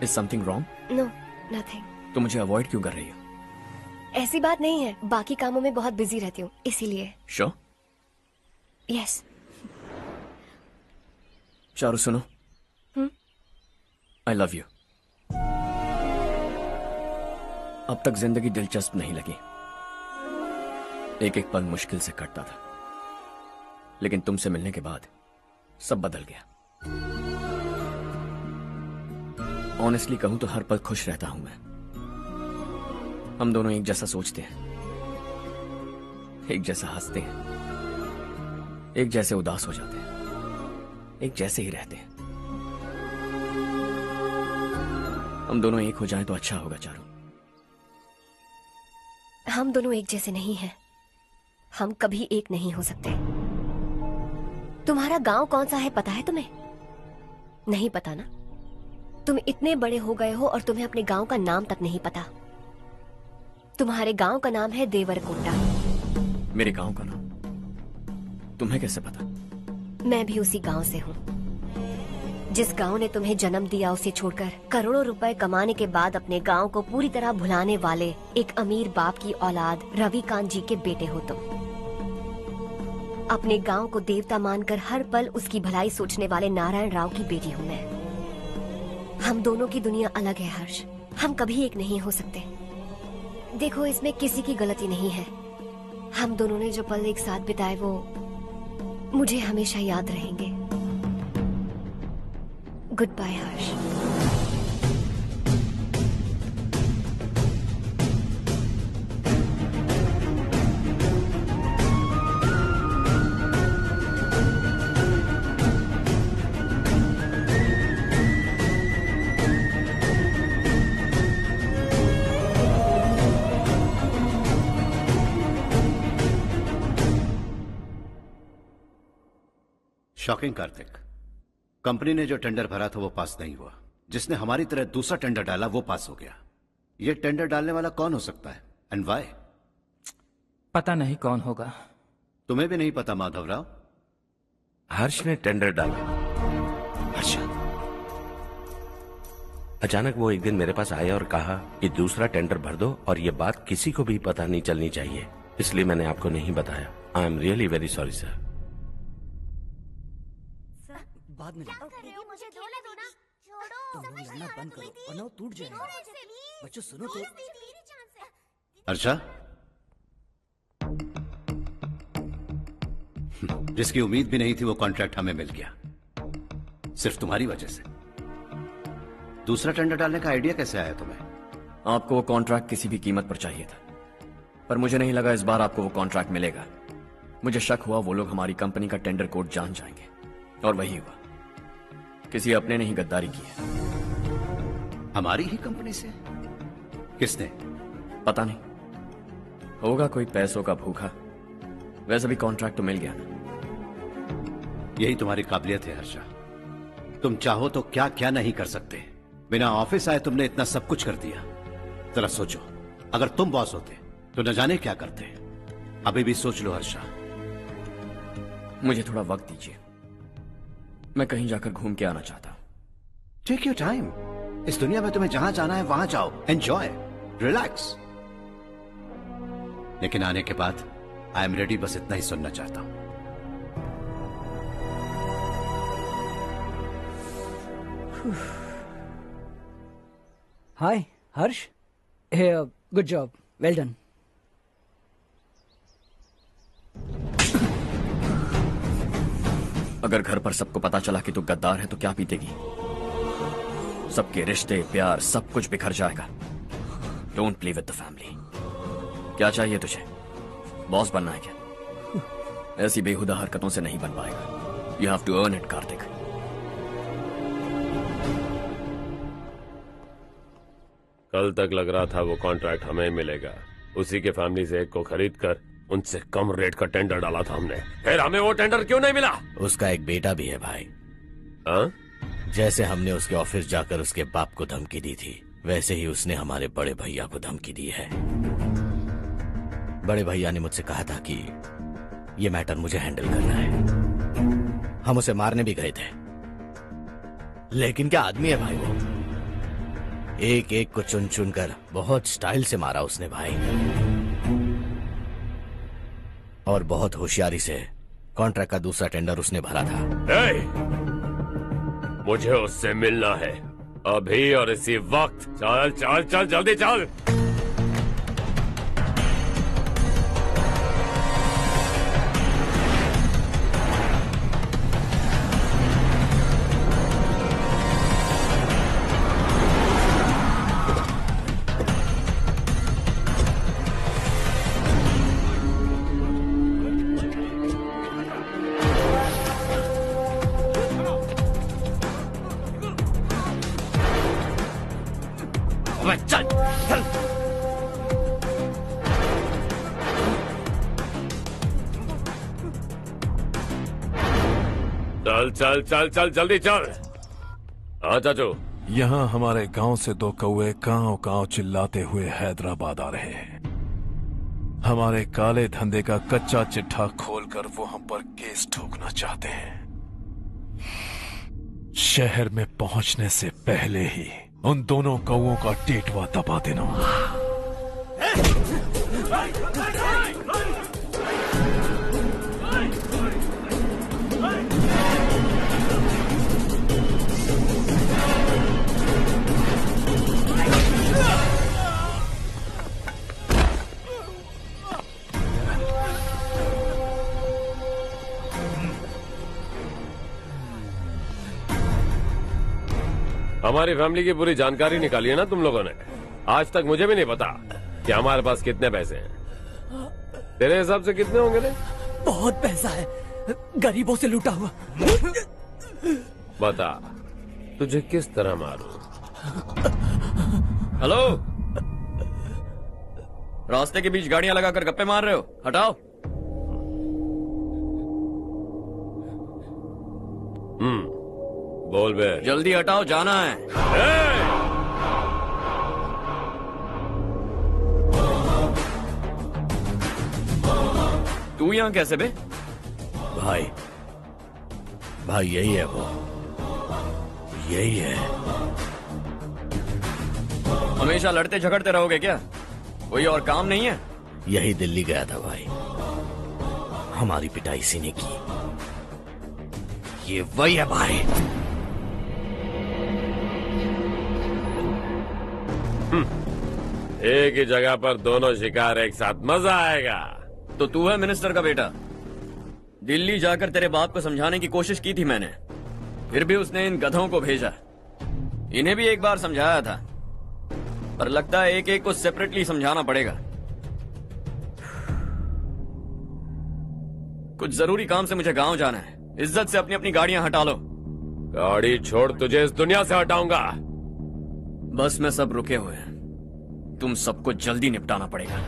Is something wrong? No, nothing. तो मुझे अवॉइड क्यों कर रही हो? ऐसी बात नहीं है, बाकी कामों में बहुत बिजी रहती हूँ इसीलिए। श्योर? यस। चारू सुनो, आई लव यू। अब तक जिंदगी दिलचस्प नहीं लगी, एक एक पल मुश्किल से कटता था, लेकिन तुमसे मिलने के बाद सब बदल गया। ऑनेस्टली कहूं तो हर पल खुश रहता हूं मैं। हम दोनों एक जैसा सोचते हैं, एक जैसा हंसते हैं, एक जैसे उदास हो जाते हैं, एक जैसे ही रहते हैं। हम दोनों एक हो जाएं तो अच्छा होगा चारू। हम दोनों एक जैसे नहीं हैं। हम कभी एक नहीं हो सकते। तुम्हारा गांव कौन सा है पता है तुम्हें? नहीं पता ना? तुम इतने बड़े हो गए हो और तुम्हें अपने गांव का नाम तक नहीं पता। तुम्हारे गांव का नाम है देवरकोंडा। मेरे गांव का नाम तुम्हें कैसे पता? मैं भी उसी गांव से हूँ। जिस गांव ने तुम्हें जन्म दिया उसे छोड़कर करोड़ों रुपए कमाने के बाद अपने गांव को पूरी तरह भुलाने वाले एक अमीर बाप की औलाद रविकांत जी के बेटे हो तुम। अपने गांव को देवता मानकर हर पल उसकी भलाई सोचने वाले नारायण राव की बेटी हूँ मैं। हम दोनों की दुनिया अलग है हर्ष, हम कभी एक नहीं हो सकते। देखो इसमें किसी की गलती नहीं है। हम दोनों ने जो पल एक साथ बिताए वो मुझे हमेशा याद रहेंगे। गुड बाय हर्ष। शॉकिंग कार्तिक, कंपनी ने जो टेंडर भरा था वो पास नहीं हुआ। जिसने हमारी तरह दूसरा टेंडर डाला वो पास हो गया। ये टेंडर डालने वाला कौन हो सकता है एंड व्हाई? पता नहीं कौन होगा। तुम्हें भी नहीं पता माधवराव? हर्ष ने टेंडर डाला। हर्ष अचानक वो एक दिन मेरे पास आया और कहा कि दूसरा टेंडर भर दो और ये बात किसी को भी पता नहीं चलनी चाहिए, इसलिए मैंने आपको नहीं बताया। I am really very sorry sir. बाद में मुझे धोने दो ना। तुम लोग लड़ना बंद करो वरना वो टूट जाएगा। बच्चों सुनो तो। अर्षा, जिसकी उम्मीद भी नहीं थी वो कॉन्ट्रैक्ट हमें मिल गया, सिर्फ तुम्हारी वजह से। दूसरा टेंडर डालने का आइडिया कैसे आया तुम्हें? आपको वो कॉन्ट्रैक्ट किसी भी कीमत पर चाहिए था, पर मुझे नहीं लगा इस बार आपको वो कॉन्ट्रैक्ट मिलेगा। मुझे शक हुआ वो लोग हमारी कंपनी का टेंडर कोड जान जाएंगे, और वही हुआ। किसी अपने ने ही गद्दारी की है। हमारी ही कंपनी से? किसने? पता नहीं, होगा कोई पैसों का भूखा। वैसे भी कॉन्ट्रैक्ट तो मिल गया ना। यही तुम्हारी काबिलियत है हर्षा। तुम चाहो तो क्या क्या नहीं कर सकते। बिना ऑफिस आए तुमने इतना सब कुछ कर दिया। जरा सोचो, अगर तुम बॉस होते तो न जाने क्या करते। अभी भी सोच लो हर्षा। मुझे थोड़ा वक्त दीजिए, मैं कहीं जाकर घूम के आना चाहता हूं। Take your time. इस दुनिया में तुम्हें जहां जाना है वहां जाओ, एंजॉय, रिलैक्स। लेकिन आने के बाद आई एम रेडी, बस इतना ही सुनना चाहता हूं। हाय हर्ष, गुड जॉब, वेल डन। अगर घर पर सबको पता चला कि तू गद्दार है तो क्या पीतेगी? सबके रिश्ते, प्यार, सब कुछ बिखर जाएगा। Don't play with the family. क्या चाहिए तुझे? बॉस बनना है क्या? ऐसी बेहुदा हरकतों से नहीं बन पाएगा। You have to earn it Karthik. कल तक लग रहा था वो कॉन्ट्रैक्ट हमें मिलेगा। उसी के फैमिली से एक को खरीद कर उनसे कम रेट का टेंडर डाला था हमने, फिर हमें वो टेंडर क्यों नहीं मिला? उसका एक बेटा भी है भाई। हाँ? जैसे हमने उसके ऑफिस जाकर उसके बाप को धमकी दी थी, वैसे ही उसने हमारे बड़े भैया को धमकी दी है। बड़े भैया ने मुझसे कहा था कि ये मैटर मुझे हैंडल करना है। हम उसे मारने भी गए थे, लेकिन क्या आदमी है भाई वो। एक एक को चुन चुन कर बहुत स्टाइल से मारा उसने भाई, और बहुत होशियारी से कॉन्ट्रैक्ट का दूसरा टेंडर उसने भरा था। hey! मुझे उससे मिलना है अभी और इसी वक्त। चल चल चल जल्दी चल। चल चल। चल चल चल चल जल्दी चल। हाँ चाचू। यहाँ हमारे गांव से 2 कौवे कांव चिल्लाते हुए हैदराबाद आ रहे हैं। हमारे काले धंधे का कच्चा चिट्ठा खोलकर वो हम पर केस ठोकना चाहते हैं। शहर में पहुंचने से पहले ही उन दोनों कौवों का टेटवा दबा देना। हमारी फैमिली की पूरी जानकारी निकाली है ना तुम लोगों ने। आज तक मुझे भी नहीं पता कि हमारे पास कितने पैसे हैं। तेरे हिसाब से कितने होंगे रे? बहुत पैसा है, गरीबों से लूटा हुआ। बता तुझे किस तरह मारूं? हेलो, रास्ते के बीच गाड़ियां लगाकर गप्पे मार रहे हो? हटाओ। बोल बे। जल्दी हटाओ, जाना है। तू यहाँ कैसे बे? भाई भाई यही है वो, यही है। हमेशा लड़ते झगड़ते रहोगे क्या? कोई और काम नहीं है? यही दिल्ली गया था भाई, हमारी पिटाई इसी ने की। ये वही है भाई। एक ही जगह पर दोनों शिकार एक साथ, मजा आएगा। तो तू है मिनिस्टर का बेटा? दिल्ली जाकर तेरे बाप को समझाने की कोशिश की थी मैंने, फिर भी उसने इन गधों को भेजा। इन्हें भी एक बार समझाया था, पर लगता है एक एक को सेपरेटली समझाना पड़ेगा। कुछ जरूरी काम से मुझे गांव जाना है। इज्जत से अपनी अपनी गाड़ियां हटा लो। गाड़ी छोड़, तुझे इस दुनिया से हटाऊंगा। बस में सब रुके हुए हैं, तुम सबको जल्दी निपटाना पड़ेगा।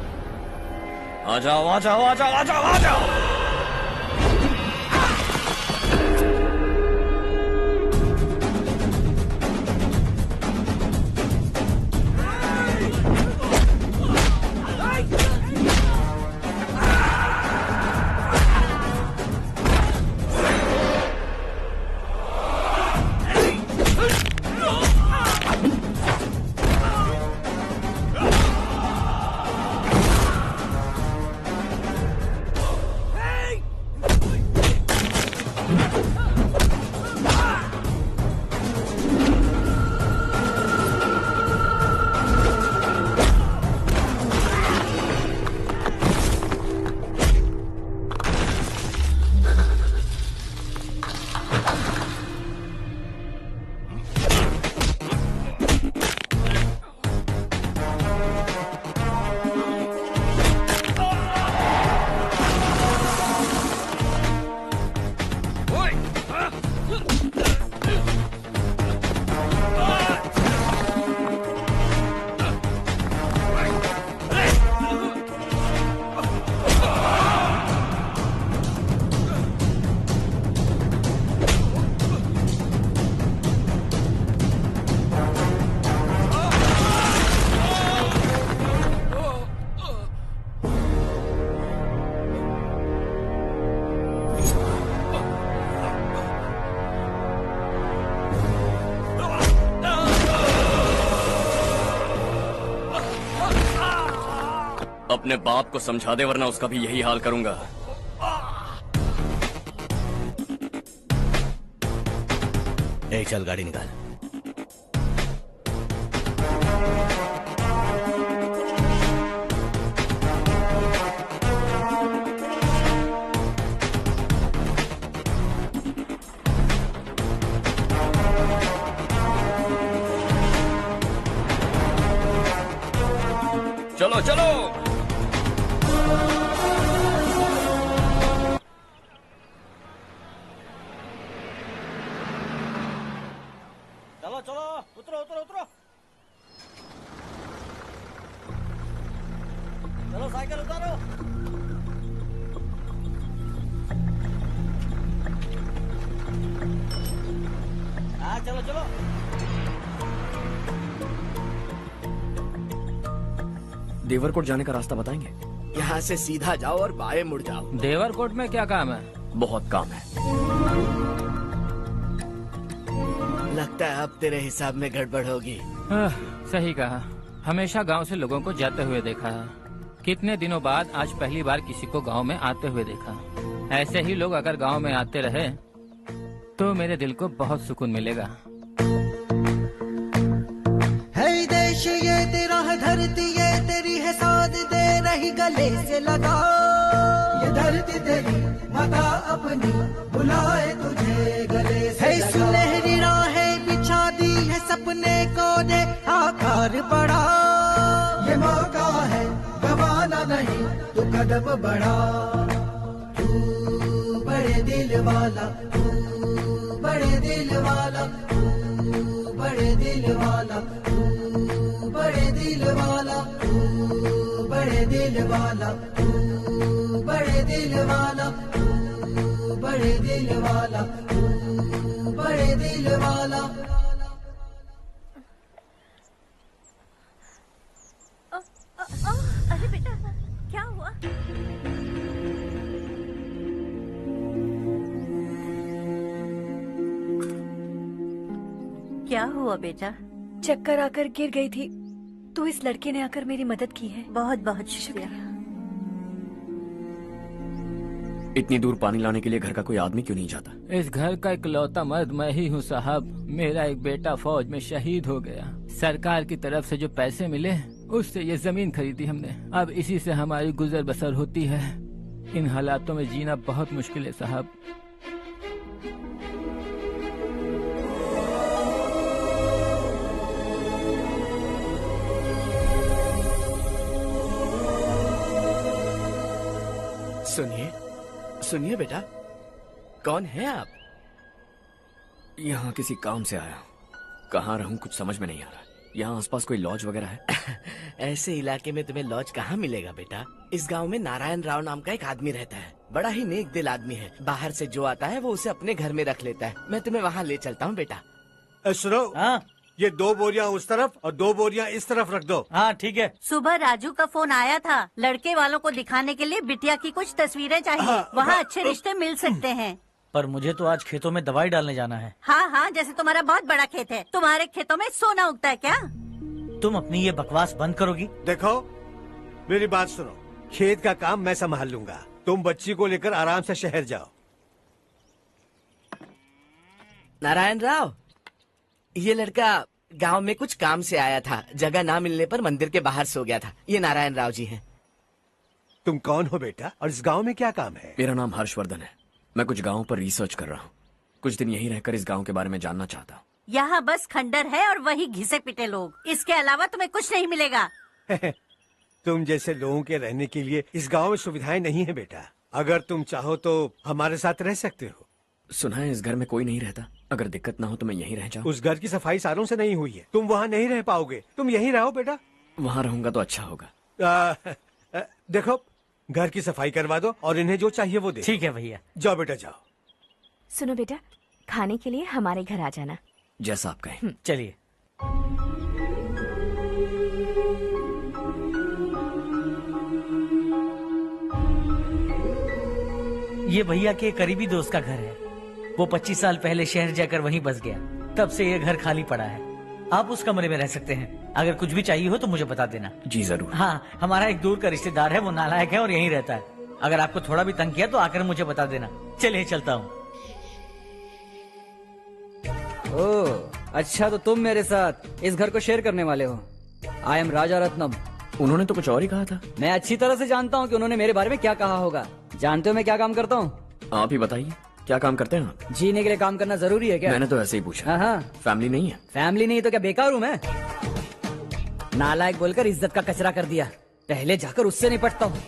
आ जाओ आ जाओ आ जाओ आ जाओ आ जाओ। अपने बाप को समझा दे वरना उसका भी यही हाल करूंगा। एक चल गाड़ी निकाल। चलो चलो। चलो चलो, उतरो उतरो उतरो। चलो साइकिल उतारो। हाँ चलो चलो। देवरकोट जाने का रास्ता बताएंगे? यहाँ से सीधा जाओ और बाएं मुड़ जाओ। देवरकोट में क्या काम है? बहुत काम है। लगता है अब तेरे हिसाब में गड़बड़ होगी। सही कहा। हमेशा गांव से लोगों को जाते हुए देखा है। कितने दिनों बाद आज पहली बार किसी को गांव में आते हुए देखा। ऐसे ही लोग अगर गांव में आते रहे तो मेरे दिल को बहुत सुकून मिलेगा। है देश ये तेरा है, धरती ये तेरी है, साथ दे रही गले से लगा। ये धरती तेरी माता अपनी बुलाए तुझे गले से लगा। सुनहरी राहें बिछा दी है, सपने को दे आकार बढ़ा। ये मौका है गवाना नहीं, तू कदम बढ़ा। तू बड़े दिल वाला, तू बड़े दिल वाला, तू बड़े दिल वाला, तू बड़े दिल वाला, तू बड़े दिल वाला, तू बड़े दिल वाला, तू बड़े दिल वाला, तू बड़े दिल वाला। अरे बेटा क्या हुआ? क्या हुआ बेटा? चक्कर आकर गिर गई थी तो इस लड़के ने आकर मेरी मदद की है। बहुत बहुत शुक्रिया। इतनी दूर पानी लाने के लिए घर का कोई आदमी क्यों नहीं जाता? इस घर का इकलौता मर्द मैं ही हूँ साहब। मेरा एक बेटा फौज में शहीद हो गया। सरकार की तरफ से जो पैसे मिले उससे ये जमीन खरीदी हमने। अब इसी से हमारी गुजर बसर होती है। इन हालातों में जीना बहुत मुश्किल है साहब। सुनिए सुनिए बेटा, कौन है आप? यहाँ किसी काम से आया हूँ। कहाँ रहूँ कुछ समझ में नहीं आ रहा। यहाँ आसपास कोई लॉज वगैरह है? ऐसे इलाके में तुम्हें लॉज कहाँ मिलेगा बेटा? इस गांव में नारायण राव नाम का एक आदमी रहता है। बड़ा ही नेक दिल आदमी है। बाहर से जो आता है वो उसे अपने घर में रख लेता है। मैं तुम्हें वहाँ ले चलता हूँ बेटा। सुनो, ये 2 बोरियां उस तरफ और 2 बोरियां इस तरफ रख दो। हाँ ठीक है। सुबह राजू का फोन आया था। लड़के वालों को दिखाने के लिए बिटिया की कुछ तस्वीरें चाहिए। वहाँ अच्छे रिश्ते मिल सकते हैं। पर मुझे तो आज खेतों में दवाई डालने जाना है। हाँ हाँ, जैसे तुम्हारा बहुत बड़ा खेत है। तुम्हारे खेतों में सोना उगता है क्या? तुम अपनी ये बकवास बंद करोगी? देखो मेरी बात सुनो, खेत का काम मैं संभाल लूंगा। तुम बच्ची को लेकर आराम से शहर जाओ। नारायण राव, ये लड़का गांव में कुछ काम से आया था। जगह ना मिलने पर मंदिर के बाहर सो गया था। ये नारायण राव जी हैं। तुम कौन हो बेटा और इस गांव में क्या काम है? मेरा नाम हर्षवर्धन है। मैं कुछ गाँव पर रिसर्च कर रहा हूँ। कुछ दिन यहीं रहकर इस गाँव के बारे में जानना चाहता हूँ। यहाँ बस खंडर है और वही घिसे पिटे लोग। इसके अलावा तुम्हें कुछ नहीं मिलेगा। तुम जैसे लोगों के रहने के लिए इस गांव में सुविधाएं नहीं है बेटा। अगर तुम चाहो तो हमारे साथ रह सकते हो। सुना है इस घर में कोई नहीं रहता। अगर दिक्कत ना हो तो मैं यहीं रह जाऊँ। उस घर की सफाई सालों से नहीं हुई है। तुम वहाँ नहीं रह पाओगे। तुम यहीं रहो बेटा। वहाँ रहूंगा तो अच्छा होगा। देखो, घर की सफाई करवा दो और इन्हें जो चाहिए वो दे। ठीक है भैया। जाओ बेटा जाओ। सुनो बेटा, खाने के लिए हमारे घर आ जाना। जैसा आप कहें। चलिए। ये भैया के करीबी दोस्त का घर है। वो 25 साल पहले शहर जाकर वहीं बस गया। तब से ये घर खाली पड़ा है। आप उस कमरे में रह सकते हैं। अगर कुछ भी चाहिए हो तो मुझे बता देना। जी जरूर। हाँ, हमारा एक दूर का रिश्तेदार है, वो नालायक है और यहीं रहता है। अगर आपको थोड़ा भी तंग किया तो आकर मुझे बता देना। चलिए चलता हूँ। ओह अच्छा, तो तुम मेरे साथ इस घर को शेयर करने वाले हो। आई एम राजा रत्नम। उन्होंने तो कुछ और ही कहा था। मैं अच्छी तरह से जानता हूँ कि उन्होंने मेरे बारे में क्या कहा होगा। जानते हो मैं क्या काम करता हूँ? आप ही बताइए, क्या काम करते हैं आप? जीने के लिए काम करना जरूरी है क्या? मैंने तो ऐसे ही पूछा। हाँ। फैमिली नहीं है? फैमिली नहीं तो क्या बेकार हूँ मैं? नालायक बोलकर इज्जत का कचरा कर दिया। पहले जाकर उससे निपटता हूँ।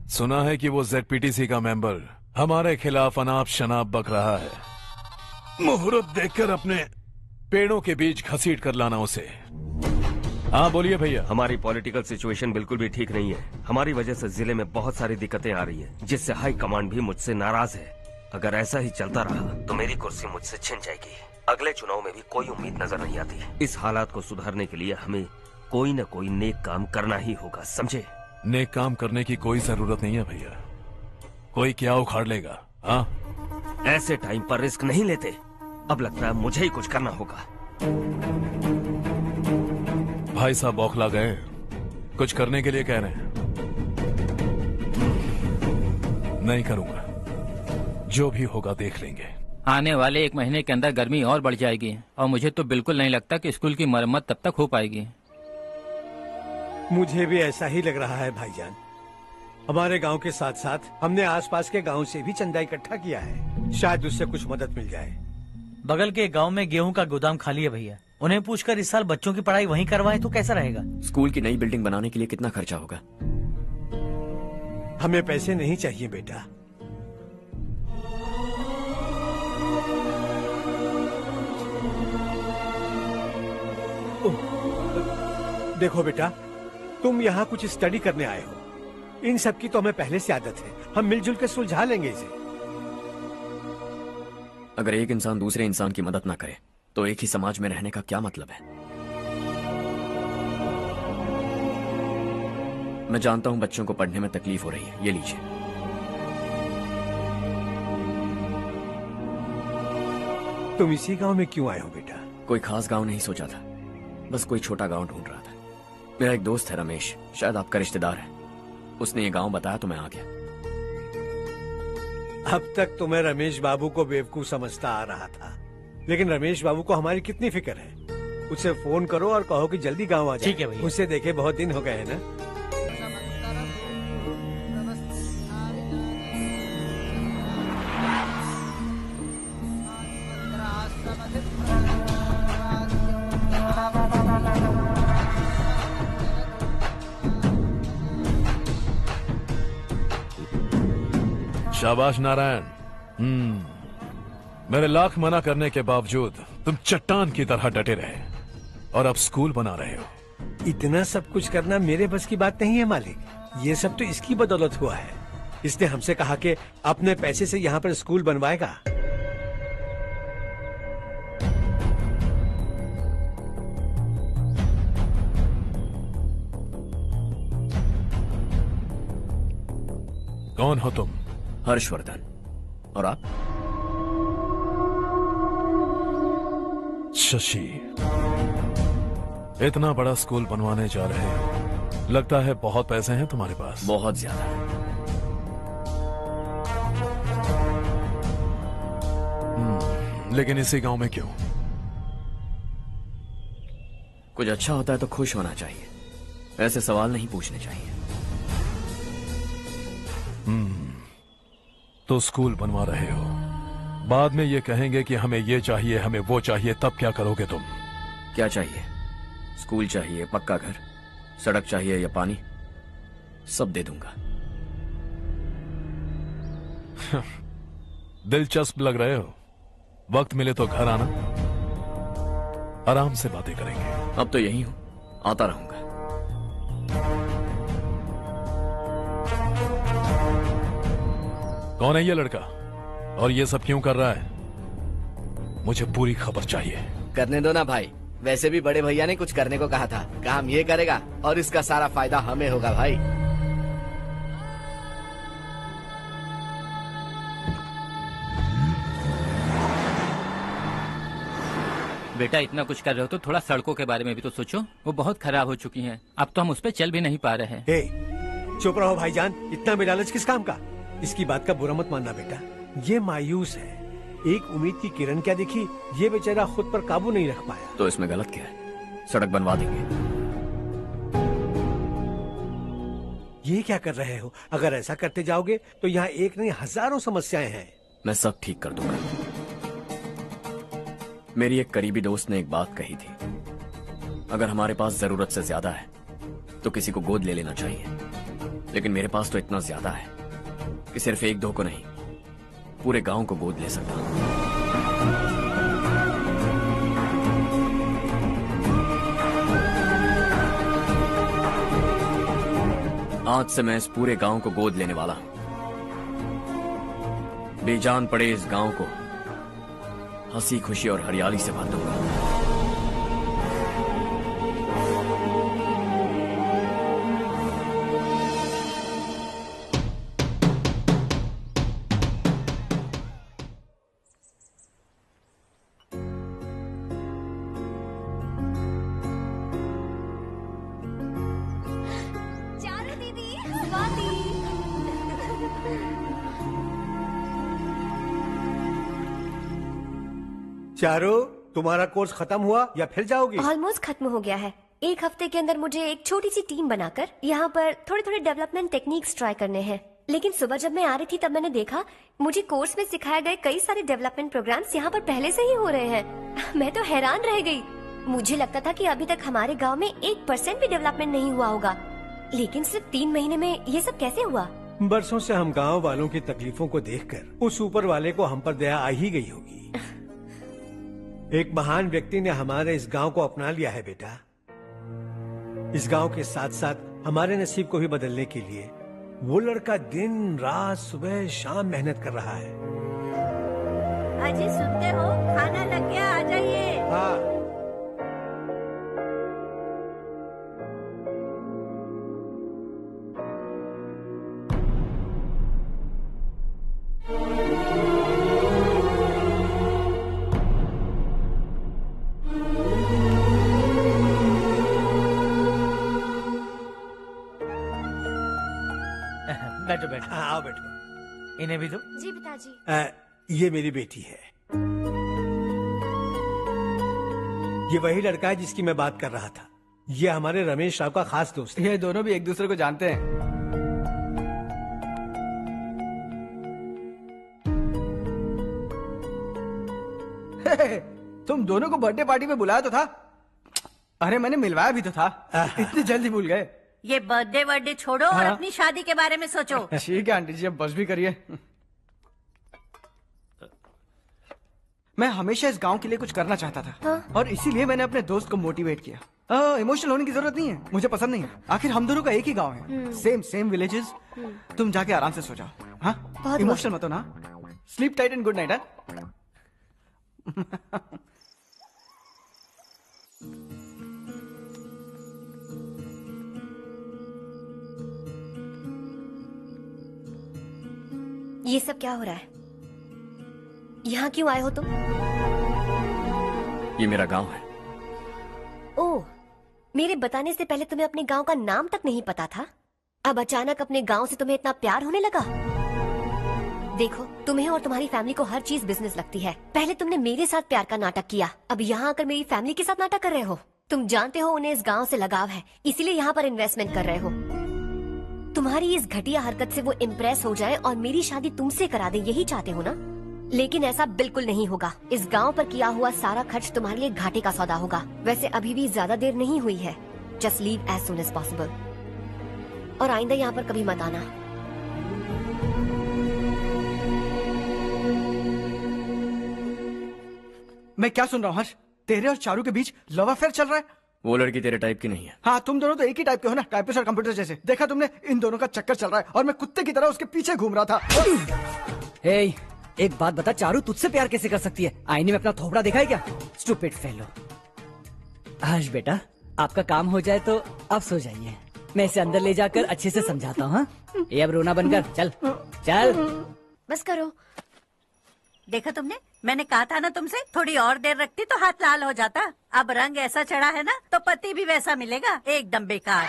सुना है कि वो ZPTC का मेंबर हमारे खिलाफ अनाप शनाप बक रहा है। मुहूर्त देखकर अपने पेड़ों के बीच घसीट कर लाना उसे। हाँ बोलिए भैया। हमारी पॉलिटिकल सिचुएशन बिल्कुल भी ठीक नहीं है। हमारी वजह से जिले में बहुत सारी दिक्कतें आ रही है, जिससे हाई कमांड भी मुझसे नाराज है। अगर ऐसा ही चलता रहा तो मेरी कुर्सी मुझसे छिन जाएगी। अगले चुनाव में भी कोई उम्मीद नजर नहीं आती। इस हालात को सुधारने के लिए हमें कोई न कोई नेक काम करना ही होगा, समझे? नेक काम करने की कोई जरूरत नहीं है भैया। कोई क्या उखाड़ लेगा? हाँ, ऐसे टाइम पर रिस्क नहीं लेते। अब लगता है मुझे ही कुछ करना होगा। भाई साहब बौखला गए, कुछ करने के लिए कह रहे हैं। नहीं करूंगा, जो भी होगा देख लेंगे। आने वाले 1 महीने के अंदर गर्मी और बढ़ जाएगी और मुझे तो बिल्कुल नहीं लगता कि स्कूल की मरम्मत तब तक हो पाएगी। मुझे भी ऐसा ही लग रहा है भाईजान। हमारे गांव के साथ साथ हमने आसपास के गांव से भी चंदा इकट्ठा किया है, शायद उससे कुछ मदद मिल जाए। बगल के गांव में गेहूं का गोदाम खाली है भैया। उन्हें पूछकर इस साल बच्चों की पढ़ाई वहीं करवाएं तो कैसा रहेगा? स्कूल की नई बिल्डिंग बनाने के लिए कितना खर्चा होगा? हमें पैसे नहीं चाहिए बेटा। देखो बेटा, तुम यहाँ कुछ स्टडी करने आए हो। इन सब की तो हमें पहले से आदत है। हम मिलजुल के सुलझा लेंगे इसे। अगर एक इंसान दूसरे इंसान की मदद ना करे तो एक ही समाज में रहने का क्या मतलब है? मैं जानता हूं बच्चों को पढ़ने में तकलीफ हो रही है, ये लीजिए। तुम इसी गांव में क्यों आए हो बेटा? कोई खास गांव नहीं सोचा था, बस कोई छोटा गांव ढूंढ रहा था। मेरा एक दोस्त है रमेश, शायद आपका रिश्तेदार है। उसने ये गांव बताया तो मैं आ गया। अब तक तो मैं रमेश बाबू को बेवकूफ समझता आ रहा था, लेकिन रमेश बाबू को हमारी कितनी फिक्र है। उसे फोन करो और कहो कि जल्दी गांव आ जाए। ठीक है भैया। उसे देखे बहुत दिन हो गए हैं ना। शाबाश नारायण। मेरे लाख मना करने के बावजूद तुम चट्टान की तरह डटे रहे और अब स्कूल बना रहे हो। इतना सब कुछ करना मेरे बस की बात नहीं है मालिक। ये सब तो इसकी बदौलत हुआ है। इसने हमसे कहा कि अपने पैसे से यहाँ पर स्कूल बनवाएगा। कौन हो तुम? हर्षवर्धन। और आप? शशि। इतना बड़ा स्कूल बनवाने जा रहे हो, लगता है बहुत पैसे हैं तुम्हारे पास। बहुत ज्यादा। लेकिन इसी गांव में क्यों? कुछ अच्छा होता है तो खुश होना चाहिए, ऐसे सवाल नहीं पूछने चाहिए। तो स्कूल बनवा रहे हो, बाद में ये कहेंगे कि हमें ये चाहिए, हमें वो चाहिए, तब क्या करोगे तुम? क्या चाहिए? स्कूल चाहिए, पक्का घर, सड़क चाहिए या पानी, सब दे दूंगा। दिलचस्प लग रहे हो। वक्त मिले तो घर आना, आराम से बातें करेंगे। अब तो यही हूं, आता रहूंगा। कौन है ये लड़का और ये सब क्यों कर रहा है? मुझे पूरी खबर चाहिए। करने दो ना भाई, वैसे भी बड़े भैया ने कुछ करने को कहा था। काम ये करेगा और इसका सारा फायदा हमें होगा भाई। बेटा इतना कुछ कर रहे हो तो थोड़ा सड़कों के बारे में भी तो सोचो, वो बहुत खराब हो चुकी हैं। अब तो हम उस पर चल भी नहीं पा रहे हैं। चुप रहो भाईजान, इतना भी लालच किस काम का? इसकी बात का बुरा मत मानना बेटा, ये मायूस है। एक उम्मीद की किरण क्या दिखी, ये बेचारा खुद पर काबू नहीं रख पाया। तो इसमें गलत क्या है? सड़क बनवा देंगे। ये क्या कर रहे हो? अगर ऐसा करते जाओगे तो यहाँ एक नहीं हजारों समस्याएं हैं। मैं सब ठीक कर दूंगा। मेरी एक करीबी दोस्त ने एक बात कही थी, अगर हमारे पास जरूरत से ज्यादा है तो किसी को गोद ले लेना चाहिए, लेकिन मेरे पास तो इतना ज्यादा है कि सिर्फ एक दो को नहीं, पूरे गांव को गोद ले सकता हूं। आज से मैं इस पूरे गांव को गोद लेने वाला हूं। बेजान पड़े इस गांव को हंसी खुशी और हरियाली से भर दूंगा। चारू दीदी, स्वाति। चारू, तुम्हारा कोर्स खत्म हुआ या फिर जाओगी? ऑलमोस्ट खत्म हो गया है। एक हफ्ते के अंदर मुझे एक छोटी सी टीम बनाकर यहाँ पर थोड़े थोड़े डेवलपमेंट टेक्निक्स ट्राई करने हैं। लेकिन सुबह जब मैं आ रही थी तब मैंने देखा मुझे कोर्स में सिखाए गए कई सारे डेवलपमेंट प्रोग्राम्स यहाँ पर पहले से ही हो रहे हैं। मैं तो हैरान रह गई। मुझे लगता था कि अभी तक हमारे गाँव में 1% भी डेवलपमेंट नहीं हुआ होगा, लेकिन सिर्फ 3 महीने में ये सब कैसे हुआ? बरसों से हम गांव वालों की तकलीफों को देखकर उस ऊपर वाले को हम पर दया आ ही गई होगी। एक महान व्यक्ति ने हमारे इस गांव को अपना लिया है बेटा। इस गांव के साथ साथ हमारे नसीब को भी बदलने के लिए वो लड़का दिन रात सुबह शाम मेहनत कर रहा है। अजी सुनते हो, खाना लग गया, आ जाइए। हाँ। बैठो बैठो। आओ बैठो। इन्हें भी दो। जी पिताजी। ये मेरी बेटी है। ये वही लड़का है जिसकी मैं बात कर रहा था। ये हमारे रमेश राव का खास दोस्त है। ये दोनों भी एक दूसरे को जानते हैं। तुम दोनों को बर्थडे पार्टी में बुलाया तो था। अरे मैंने मिलवाया भी तो था। इतनी जल्दी भूल गए। ये बर्थडे छोड़ो और अपनी शादी के बारे में सोचो। ठीक है आंटी जी, अब बस भी करिए। मैं हमेशा इस गांव के लिए कुछ करना चाहता था और इसीलिए मैंने अपने दोस्त को मोटिवेट किया। इमोशनल होने की जरूरत नहीं है, मुझे पसंद नहीं है। आखिर हम दोनों का एक ही गांव है, सेम विलेजेस। तुम जाके आराम से सो जाओ। हाँ, इमोशनल मत हो ना। Sleep tight and good night. ये सब क्या हो रहा है? यहाँ क्यों आए हो तुम? ये मेरा गांव है। ओह, मेरे बताने से पहले तुम्हें अपने गांव का नाम तक नहीं पता था? अब अचानक अपने गांव से तुम्हें इतना प्यार होने लगा? देखो, तुम्हें और तुम्हारी फैमिली को हर चीज बिजनेस लगती है। पहले तुमने मेरे साथ प्यार का नाटक किया, अब यहाँ आकर मेरी फैमिली के साथ नाटक कर रहे हो। तुम जानते हो उन्हें इस गांव से लगाव है, इसीलिए यहाँ पर इन्वेस्टमेंट कर रहे हो। तुम्हारी इस घटिया हरकत से वो इम्प्रेस हो जाए और मेरी शादी तुमसे करा दे, यही चाहते हो ना? लेकिन ऐसा बिल्कुल नहीं होगा। इस गांव पर किया हुआ सारा खर्च तुम्हारे लिए घाटे का सौदा होगा। वैसे अभी भी ज्यादा देर नहीं हुई है। Just leave as soon as possible और आइंदा यहाँ पर कभी मत आना। मैं क्या सुन रहा हूँ हर्ष? तेरे और चारू के बीच लव अफेयर चल रहा है? वो लड़की तेरे टाइप की नहीं है। हाँ, तुम दोनों तो एक ही टाइप के हो ना, टाइपिस्ट और कंप्यूटर जैसे। देखा तुमने, इन दोनों का चक्कर चल रहा है और मैं कुत्ते की तरह उसके पीछे घूम रहा था। हे, एक बात बता, चारू तुझसे प्यार कैसे कर सकती है? आईने में अपना थोबड़ा देखा है क्या? Stupid fellow. हर्ष बेटा, आपका काम हो जाए तो अब सो जाइए। मैं इसे अंदर ले जाकर अच्छे से समझाता हूँ। ये अब रोना बनकर चल चल। बस करो। देखा तुमने, मैंने कहा था ना तुमसे, थोड़ी और देर रखती तो हाथ लाल हो जाता। अब रंग ऐसा चढ़ा है ना तो पति भी वैसा मिलेगा, एकदम बेकार।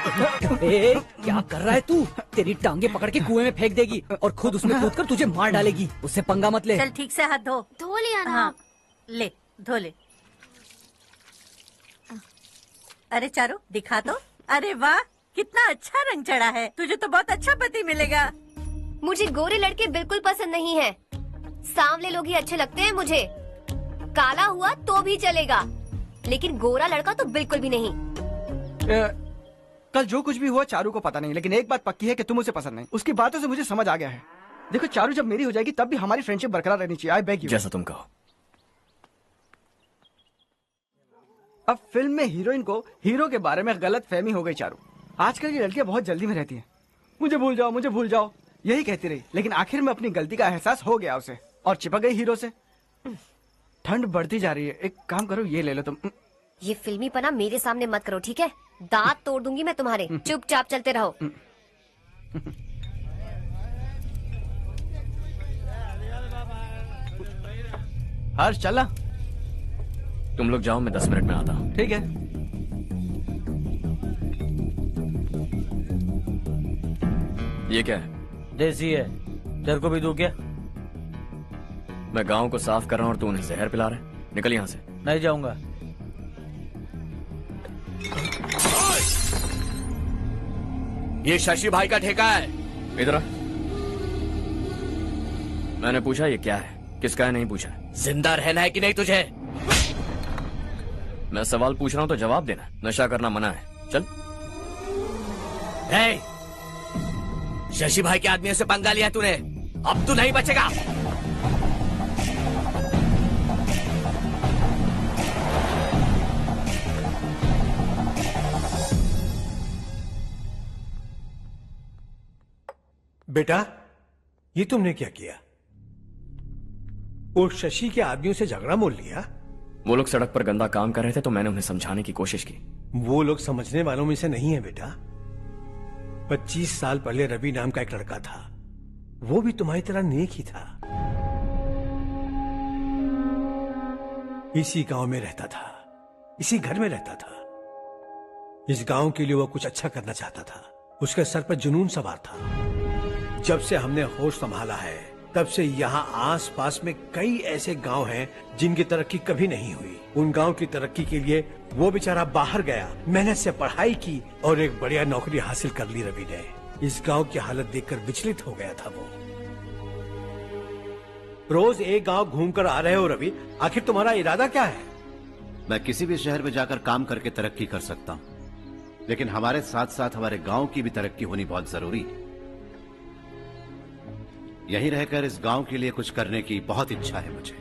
क्या कर रहा है तू? तेरी टांगे पकड़ के कुएं में फेंक देगी और खुद उसमें कूदकर तुझे मार डालेगी। उससे पंगा मत ले। चल ठीक से हाथ धो। धो लिया ना। हाँ, ले धो ले। अरे चारू दिखा तो। अरे वाह, कितना अच्छा रंग चढ़ा है। तुझे तो बहुत अच्छा पति मिलेगा। मुझे गोरे लड़के बिल्कुल पसंद नहीं है। सांवले लोग ही अच्छे लगते हैं मुझे। काला हुआ तो भी चलेगा, लेकिन गोरा लड़का तो बिल्कुल भी नहीं। कल जो कुछ भी हुआ चारू को पता नहीं, लेकिन एक बात पक्की है कि तुम उसे पसंद नहीं। उसकी बातों से मुझे समझ आ गया है। देखो चारू, जब मेरी हो जाएगी तब भी हमारी फ्रेंडशिप बरकरार रहनी चाहिए। I beg you. जैसा तुम कहो। अब फिल्म में हीरोइन को हीरो के बारे में गलत फहमी हो गई चारू। आजकल की लड़कियां बहुत जल्दी में रहती हैं। मुझे भूल जाओ, मुझे भूल जाओ, यही कहती रही, लेकिन आखिर में अपनी गलती का एहसास हो गया उसे और चिपक गई हीरो से। ठंड बढ़ती जा रही है, एक काम करो, ये ले लो तुम। ये फिल्मी पना मेरे सामने मत करो, ठीक है? दांत तोड़ दूंगी मैं तुम्हारे। चुपचाप चलते रहो। हर्ष चला। तुम लोग जाओ, मैं 10 मिनट में आता हूँ। ठीक है। ये क्या है? देसी है। तेरे को भी दूं क्या? मैं गांव को साफ कर रहा हूँ और तू उन्हें जहर पिला रहा है। निकल यहाँ से। नहीं जाऊंगा। ये शशि भाई का ठेका है। इधर आ। मैंने पूछा ये क्या है, किसका है नहीं पूछा। जिंदा रहना है कि नहीं तुझे? मैं सवाल पूछ रहा हूं तो जवाब देना। नशा करना मना है। चल। hey! शशि भाई के आदमियों से पंगा लिया तूने, अब तू नहीं बचेगा। बेटा, ये तुमने क्या किया? वो शशि के आदमियों से झगड़ा मोल लिया? वो लोग सड़क पर गंदा काम कर रहे थे तो मैंने उन्हें समझाने की कोशिश की। वो लोग समझने वालों में से नहीं है बेटा। 25 साल पहले रवि नाम का एक लड़का था, वो भी तुम्हारी तरह नेक ही था। इसी गांव में रहता था, इसी घर में रहता था। इस गांव के लिए वो कुछ अच्छा करना चाहता था। उसके सर पर जुनून सवार था। जब से हमने होश संभाला है तब से यहाँ आस पास में कई ऐसे गांव हैं जिनकी तरक्की कभी नहीं हुई। उन गांव की तरक्की के लिए वो बेचारा बाहर गया, मेहनत से पढ़ाई की और एक बढ़िया नौकरी हासिल कर ली रवि ने। इस गांव की हालत देखकर विचलित हो गया था वो। रोज एक गांव घूमकर आ रहे हो रवि, आखिर तुम्हारा इरादा क्या है? मैं किसी भी शहर में जाकर काम करके तरक्की कर सकता हूं, लेकिन हमारे साथ साथ हमारे गांव की भी तरक्की होनी बहुत जरूरी है। यहीं रहकर इस गांव के लिए कुछ करने की बहुत इच्छा है मुझे।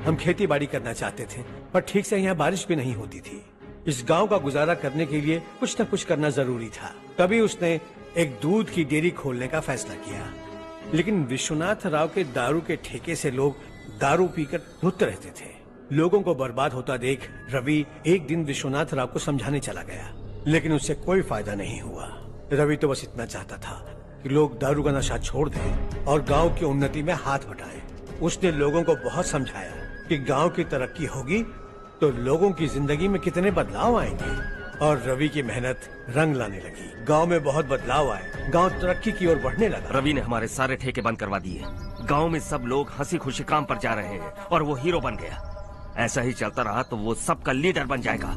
हम खेती बाड़ी करना चाहते थे, पर ठीक से यहाँ बारिश भी नहीं होती थी। इस गांव का गुजारा करने के लिए कुछ न कुछ करना जरूरी था। तभी उसने एक दूध की डेयरी खोलने का फैसला किया। लेकिन विश्वनाथ राव के दारू के ठेके से लोग दारू पीकर धुत रहते थे। लोगों को बर्बाद होता देख रवि एक दिन विश्वनाथ राव को समझाने चला गया, लेकिन उससे कोई फायदा नहीं हुआ। रवि तो बस इतना चाहता था कि लोग दारू का नशा छोड़ दें और गांव की उन्नति में हाथ बटाएं। उसने लोगों को बहुत समझाया कि गांव की तरक्की होगी तो लोगों की जिंदगी में कितने बदलाव आएंगे, और रवि की मेहनत रंग लाने लगी। गांव में बहुत बदलाव आए, गांव तरक्की की ओर बढ़ने लगा। रवि ने हमारे सारे ठेके बंद करवा दिए। गांव में सब लोग हंसी खुशी काम पर जा रहे हैं और वो हीरो बन गया। ऐसा ही चलता रहा तो वो सबका लीडर बन जाएगा।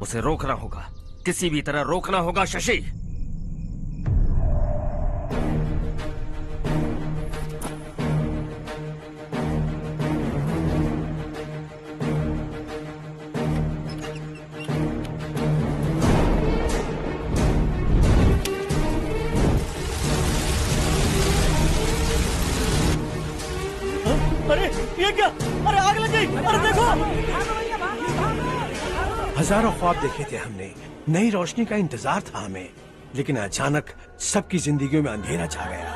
उसे रोकना होगा, किसी भी तरह रोकना होगा शशि। अरे ये क्या? अरे आग लग गई! अरे देखो! हजारों ख्वाब देखे थे हमने, नई रोशनी का इंतजार था हमें, लेकिन अचानक सबकी जिंदगियों में अंधेरा छा गया।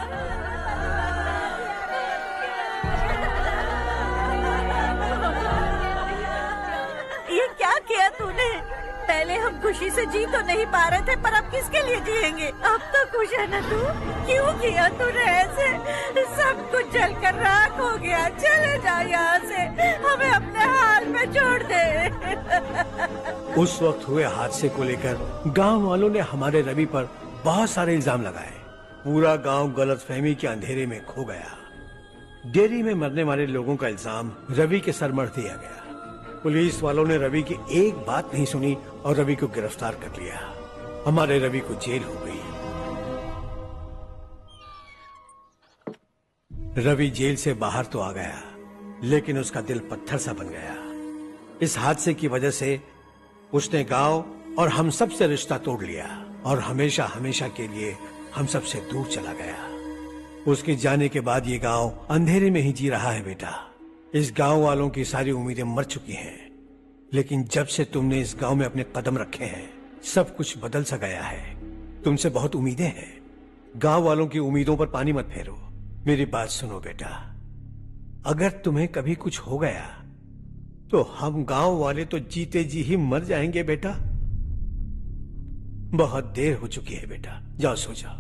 ये क्या किया तूने? पहले पहले हम खुशी से जी तो नहीं पा रहे थे, पर अब किसके लिए जिएंगे? अब तो खुश है ना तू? क्यों किया तूने ऐसे? सब कुछ जलकर राख हो गया। चले जा यहाँ से, हमें अपने हाल में छोड़ दे। उस वक्त हुए हादसे को लेकर गांव वालों ने हमारे रवि पर बहुत सारे इल्जाम लगाए। पूरा गांव गलतफहमी के अंधेरे में खो गया। डेयरी में मरने वाले लोगों का इल्जाम रवि के सर मढ़ दिया गया। पुलिस वालों ने रवि की एक बात नहीं सुनी और रवि को गिरफ्तार कर लिया। हमारे रवि को जेल हो गई। रवि जेल से बाहर तो आ गया, लेकिन उसका दिल पत्थर सा बन गया। इस हादसे की वजह से उसने गांव और हम सब से रिश्ता तोड़ लिया और हमेशा हमेशा के लिए हम सब से दूर चला गया। उसके जाने के बाद ये गांव अंधेरे में ही जी रहा है बेटा। इस गांव वालों की सारी उम्मीदें मर चुकी हैं, लेकिन जब से तुमने इस गांव में अपने कदम रखे हैं, सब कुछ बदल सा गया है। तुमसे बहुत उम्मीदें हैं। गांव वालों की उम्मीदों पर पानी मत फेरो। मेरी बात सुनो बेटा, अगर तुम्हें कभी कुछ हो गया तो हम गांव वाले तो जीते जी ही मर जाएंगे बेटा। बहुत देर हो चुकी है बेटा, जाओ सो जाओ।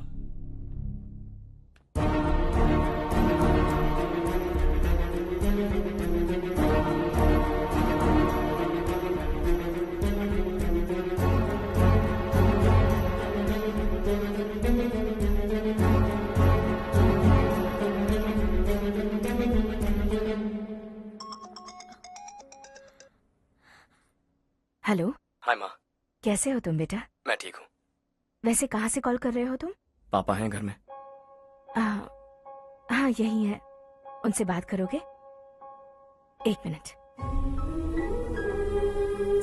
हेलो। हाय माँ। कैसे हो तुम बेटा? मैं ठीक हूँ। वैसे कहाँ से कॉल कर रहे हो तुम? पापा हैं घर में। हाँ यही है। उनसे बात करोगे? एक मिनट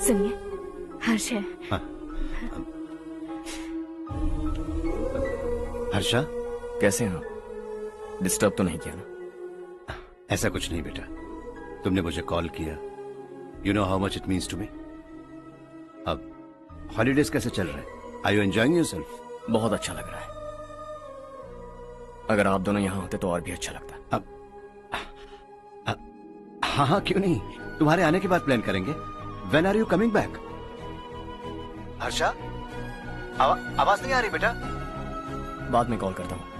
सुनिए, हर्ष है। हाँ। हर्षा, कैसे हैं आप? डिस्टर्ब तो नहीं किया ना? ऐसा कुछ नहीं बेटा, तुमने मुझे कॉल किया। You know how much it means to me. अब हॉलीडेज कैसे चल रहे हैं? Are you enjoying yourself? बहुत अच्छा लग रहा है। अगर आप दोनों यहाँ होते तो और भी अच्छा लगता। हाँ हाँ, क्यों नहीं, तुम्हारे आने के बाद प्लान करेंगे। When are you coming back? Harsha, आवाज नहीं आ रही बेटा। बाद में कॉल करता हूँ।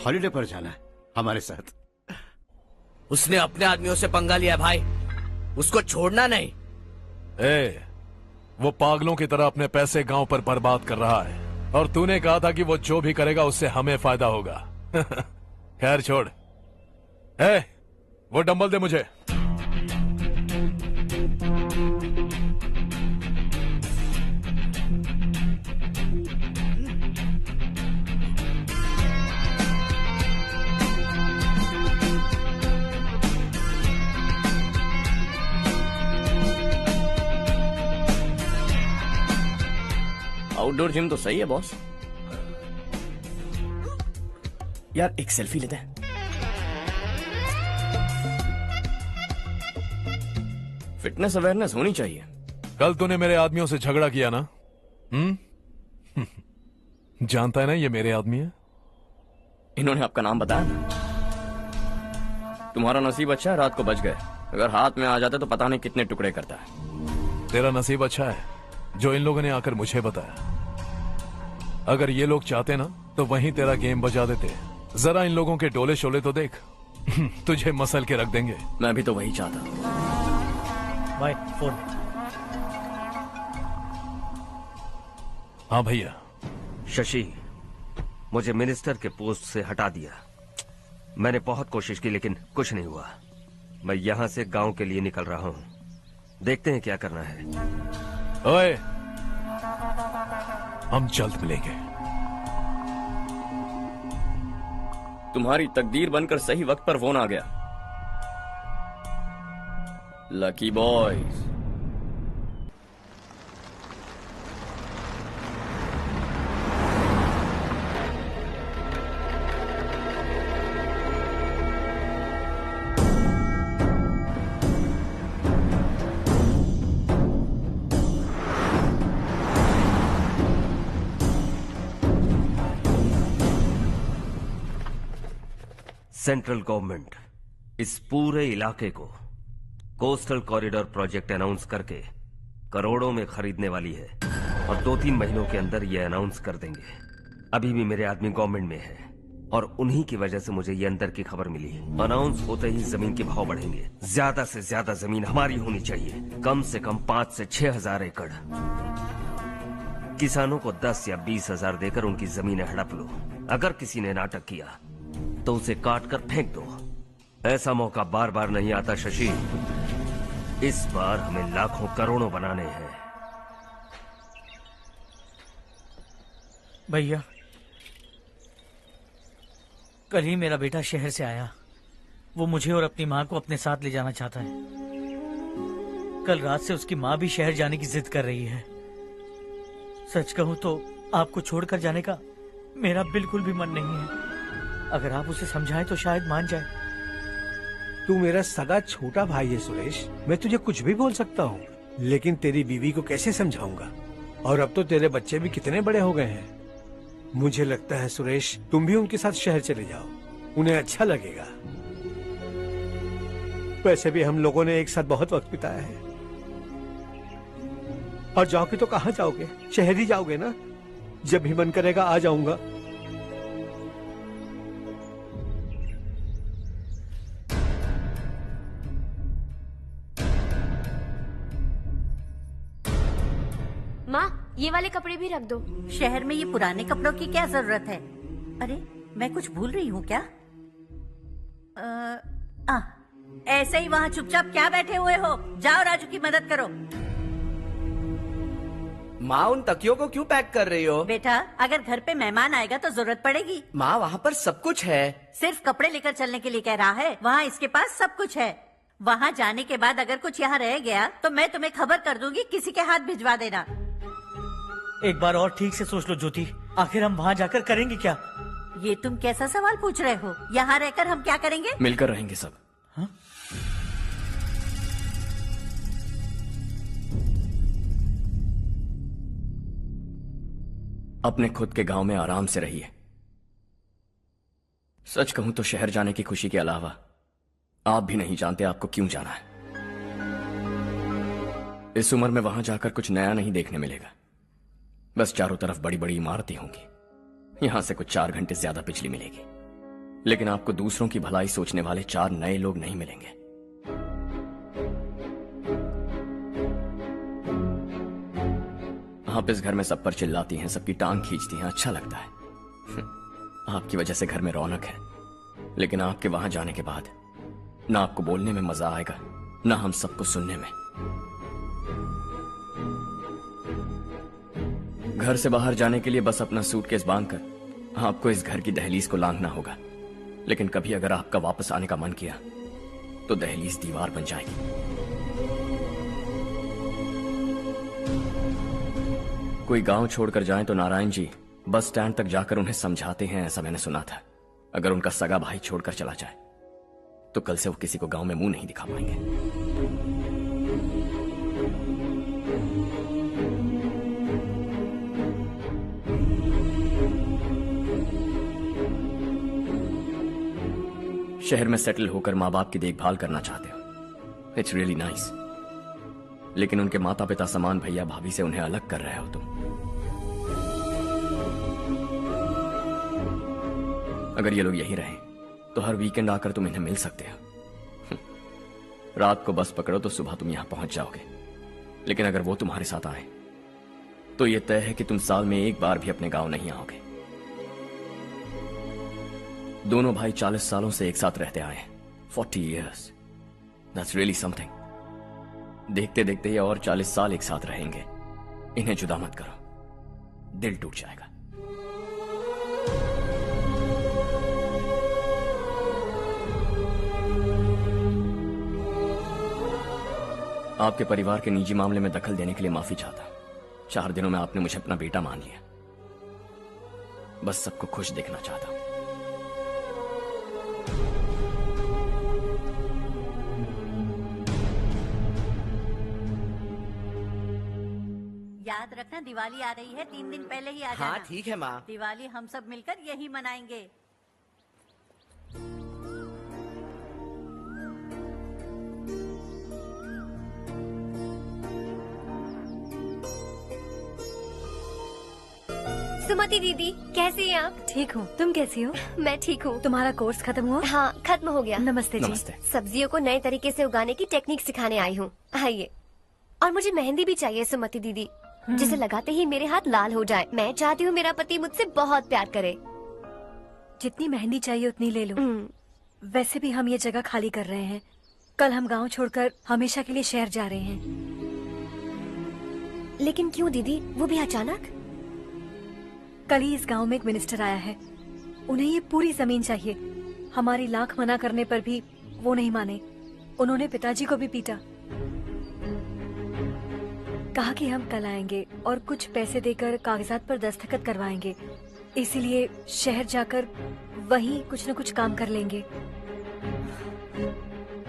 हॉलीडे पर जाना है हमारे साथ। उसने अपने आदमियों से पंगा लिया भाई, उसको छोड़ना नहीं। वो पागलों की तरह अपने पैसे गांव पर बर्बाद कर रहा है, और तूने कहा था कि वो जो भी करेगा उससे हमें फायदा होगा। खैर छोड़। वो डंबल दे मुझे। आउटडोर जिम तो सही है बॉस। यार एक सेल्फी लेते हैं। फिटनेस अवेयरनेस होनी चाहिए। कल तूने मेरे आदमियों से झगड़ा किया ना? जानता है ना ये मेरे आदमी है। इन्होंने आपका नाम बताया ना? तुम्हारा नसीब अच्छा है, रात को बच गए। अगर हाथ में आ जाते तो पता नहीं कितने टुकड़े करता है। तेरा नसीब अच्छा है जो इन लोगों ने आकर मुझे बताया। अगर ये लोग चाहते ना तो वहीं तेरा गेम बजा देते। जरा इन लोगों के डोले शोले तो देख। तुझे मसल के रख देंगे। मैं भी तो वही चाहता। भाई फोन। हाँ भैया। शशि, मुझे मिनिस्टर के पोस्ट से हटा दिया। मैंने बहुत कोशिश की लेकिन कुछ नहीं हुआ। मैं यहाँ से गांव के लिए निकल रहा हूँ। देखते हैं क्या करना है। ओए, हम जल्द मिलेंगे। तुम्हारी तकदीर बनकर सही वक्त पर फोन आ गया। Lucky boys. सेंट्रल गवर्नमेंट इस पूरे इलाके को कोस्टल कॉरिडोर प्रोजेक्ट अनाउंस करके करोड़ों में खरीदने वाली है और 2-3 महीनों के अंदर ये अनाउंस कर देंगे। अभी भी मेरे आदमी गवर्नमेंट में है और उन्हीं की वजह से मुझे ये अंदर की खबर मिली। अनाउंस होते ही जमीन के भाव बढ़ेंगे। ज्यादा से ज्यादा जमीन हमारी होनी चाहिए, कम से कम 5 से 6 हजार एकड़। किसानों को 10 या 20 हजार देकर उनकी जमीनें हड़प लो। अगर किसी ने नाटक किया तो उसे काट कर फेंक दो। ऐसा मौका बार बार नहीं आता शशि। इस बार हमें लाखों करोड़ों बनाने हैं। भैया, कल ही मेरा बेटा शहर से आया। वो मुझे और अपनी माँ को अपने साथ ले जाना चाहता है। कल रात से उसकी माँ भी शहर जाने की जिद कर रही है। सच कहूं तो आपको छोड़कर जाने का मेरा बिल्कुल भी मन नहीं है। अगर आप उसे समझाएं तो शायद मान जाए। तू मेरा सगा छोटा भाई है सुरेश, मैं तुझे कुछ भी बोल सकता हूँ, लेकिन तेरी बीवी को कैसे समझाऊंगा? और अब तो तेरे बच्चे भी कितने बड़े हो गए हैं। मुझे लगता है सुरेश, तुम भी उनके साथ शहर चले जाओ, उन्हें अच्छा लगेगा। वैसे भी हम लोगों ने एक साथ बहुत वक्त बिताया है। और जाओगे तो कहाँ जाओगे? शहर ही जाओगे ना? जब भी मन करेगा आ जाऊंगा। माँ, ये वाले कपड़े भी रख दो। शहर में ये पुराने कपड़ों की क्या जरूरत है? अरे, मैं कुछ भूल रही हूँ क्या? ऐसे ही वहाँ चुपचाप क्या बैठे हुए हो? जाओ राजू की मदद करो। माँ, उन तकियों को क्यों पैक कर रही हो? बेटा, अगर घर पे मेहमान आएगा तो जरूरत पड़ेगी। माँ, वहाँ पर सब कुछ है। सिर्फ कपड़े लेकर चलने के लिए कह रहा है? वहाँ इसके पास सब कुछ है। वहाँ जाने के बाद अगर कुछ यहाँ रह गया तो मैं तुम्हें खबर कर दूंगी, किसी के हाथ भिजवा देना। एक बार और ठीक से सोच लो ज्योति, आखिर हम वहाँ जाकर करेंगे क्या? ये तुम कैसा सवाल पूछ रहे हो? यहाँ रहकर हम क्या करेंगे? मिलकर रहेंगे सब। हाँ? अपने खुद के गांव में आराम से रहिए। सच कहूं तो शहर जाने की खुशी के अलावा आप भी नहीं जानते आपको क्यों जाना है। इस उम्र में वहां जाकर कुछ नया नहीं देखने मिलेगा। बस चारों तरफ बड़ी बड़ी इमारतें होंगी। यहां से कुछ 4 घंटे ज्यादा बिजली मिलेगी, लेकिन आपको दूसरों की भलाई सोचने वाले 4 नए लोग नहीं मिलेंगे। आप इस घर में सब पर चिल्लाती हैं, सबकी टांग खींचती हैं, अच्छा लगता है। आपकी वजह से घर में रौनक है, लेकिन आपके वहां जाने के बाद ना आपको बोलने में मजा आएगा, ना हम सबको सुनने में। घर से बाहर जाने के लिए बस अपना सूटकेस बांधकर आपको इस घर की दहलीज को लांघना होगा। लेकिन कभी अगर आपका वापस आने का मन किया तो दहलीज दीवार बन जाएगी। कोई गांव छोड़कर जाए तो नारायण जी बस स्टैंड तक जाकर उन्हें समझाते हैं, ऐसा मैंने सुना था। अगर उनका सगा भाई छोड़कर चला जाए तो कल से वो किसी को गांव में मुंह नहीं दिखा पाएंगे। शहर में सेटल होकर माँ बाप की देखभाल करना चाहते हो, इट्स रियली नाइस। लेकिन उनके माता पिता समान भैया भाभी से उन्हें अलग कर रहे हो तुम। अगर ये लोग यही रहे तो हर वीकेंड आकर तुम इन्हें मिल सकते हो। रात को बस पकड़ो तो सुबह तुम यहां पहुंच जाओगे। लेकिन अगर वो तुम्हारे साथ आए तो ये तय है कि तुम साल में एक बार भी अपने गांव नहीं आओगे। दोनों भाई 40 सालों से एक साथ रहते आए हैं, 40 years. That's really something. देखते देखते ये और 40 साल एक साथ रहेंगे। इन्हें जुदा मत करो, दिल टूट जाएगा। आपके परिवार के निजी मामले में दखल देने के लिए माफी चाहता। 4 दिनों में आपने मुझे अपना बेटा मान लिया। बस सबको खुश देखना चाहता हूं। याद रखना, दिवाली आ रही है, 3 दिन पहले ही आ जाना। हाँ ठीक है माँ। दिवाली हम सब मिलकर यही मनाएंगे। सुमति दीदी, कैसी हैं आप? ठीक हूँ, तुम कैसी हो? मैं ठीक हूँ। तुम्हारा कोर्स खत्म हुआ? हाँ, खत्म हो गया। नमस्ते जी। नमस्ते। सब्जियों को नए तरीके से उगाने की टेक्निक सिखाने आई हूँ। आइए। और मुझे मेहंदी भी चाहिए सुमति दीदी, जिसे लगाते ही मेरे हाथ लाल हो जाए। मैं चाहती हूँ मेरा पति मुझसे बहुत प्यार करे। जितनी मेहंदी चाहिए उतनी ले लो। वैसे भी हम ये जगह खाली कर रहे हैं। कल हम गांव छोड़कर हमेशा के लिए शहर जा रहे हैं। लेकिन क्यों दीदी, वो भी अचानक? कल ही इस गांव में एक मिनिस्टर आया है। उन्हें ये पूरी जमीन चाहिए। हमारी लाख मना करने पर भी वो नहीं माने। उन्होंने पिताजी को भी पीटा। कहा कि हम कल आएंगे और कुछ पैसे देकर कागजात पर दस्तखत करवाएंगे। इसीलिए शहर जाकर वहीं कुछ न कुछ काम कर लेंगे।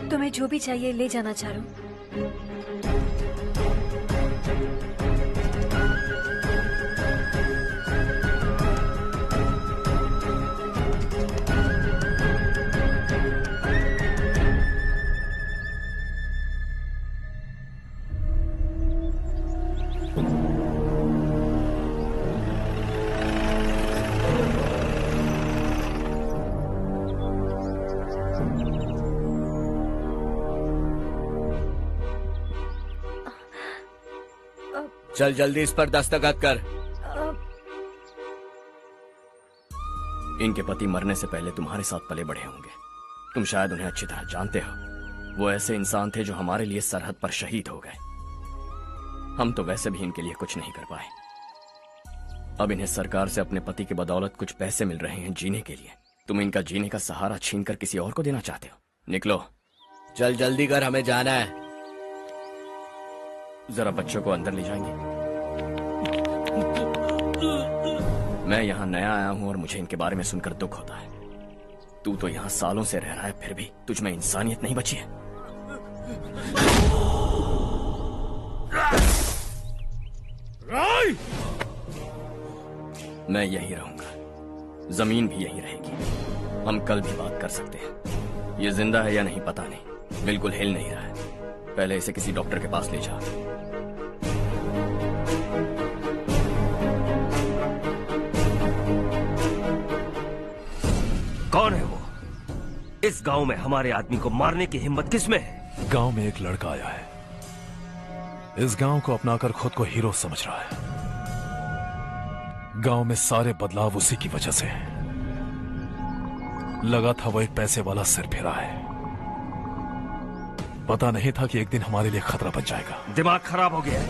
तुम्हें जो भी चाहिए ले जाना चारू। चल जल्दी इस पर दस्तखत कर। इनके पति मरने से पहले तुम्हारे साथ पले बढ़े होंगे। तुम शायद उन्हें अच्छी तरह जानते हो। वो ऐसे इंसान थे जो हमारे लिए सरहद पर शहीद हो गए। हम तो वैसे भी इनके लिए कुछ नहीं कर पाए। अब इन्हें सरकार से अपने पति की बदौलत कुछ पैसे मिल रहे हैं जीने के लिए। तुम इनका जीने का सहारा छीनकर किसी और को देना चाहते हो। निकलो। चल जल्दी कर, हमें जाना है। जरा बच्चों को अंदर ले जाएंगे। मैं यहाँ नया आया हूँ और मुझे इनके बारे में सुनकर दुख होता है। तू तो यहाँ सालों से रह रहा है, फिर भी तुझ में इंसानियत नहीं बची है। मैं यही रहूंगा, जमीन भी यही रहेगी। हम कल भी बात कर सकते हैं। ये जिंदा है या नहीं पता नहीं, बिल्कुल हिल नहीं रहा है। पहले इसे किसी डॉक्टर के पास ले जा। कौन है वो? इस गांव में हमारे आदमी को मारने की हिम्मत किसमें है? गांव में एक लड़का आया है। इस गांव को अपनाकर खुद को हीरो समझ रहा है। गांव में सारे बदलाव उसी की वजह से हैं। लगा था वो एक पैसे वाला सिर फिरा है। पता नहीं था कि एक दिन हमारे लिए खतरा बन जाएगा। दिमाग खराब हो गया है।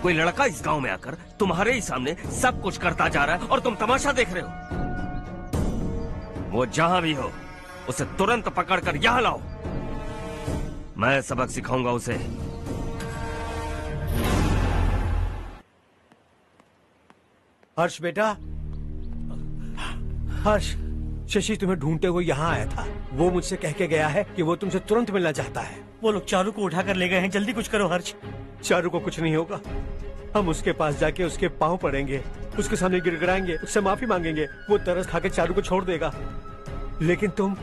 कोई लड़का इस गांव में आकर तुम्हारे ही सामने सब कुछ करता जा रहा है और तुम तमाशा देख रहे हो। वो जहां भी हो उसे तुरंत पकड़कर यहां लाओ। मैं सबक सिखाऊंगा उसे। हर्ष बेटा, हर्ष, शशि तुम्हें ढूंढते हुए यहाँ आया था। वो मुझसे कह के गया है कि वो तुमसे तुरंत मिलना चाहता है। वो लोग चारू को उठाकर ले गए हैं। जल्दी कुछ करो हर्ष। चारू को कुछ नहीं होगा। हम उसके पास जाके उसके पांव पड़ेंगे, उसके सामने गिड़गिड़ाएंगे, उससे माफी मांगेंगे। वो तरस खा के चारू को छोड़ देगा। लेकिन तुम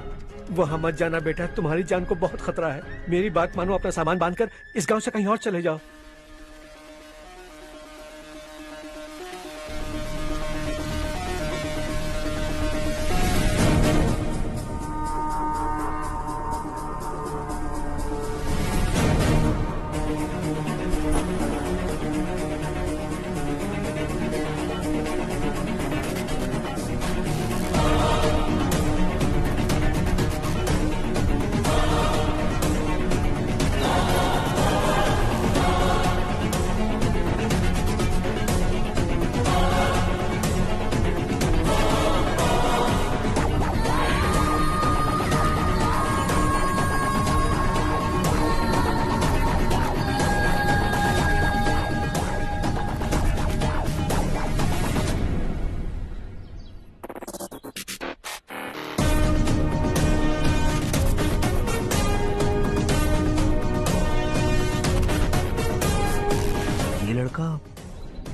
वहां मत जाना बेटा, तुम्हारी जान को बहुत खतरा है। मेरी बात मानो, अपना सामान बांधकर इस गांव से कहीं और चले जाओ।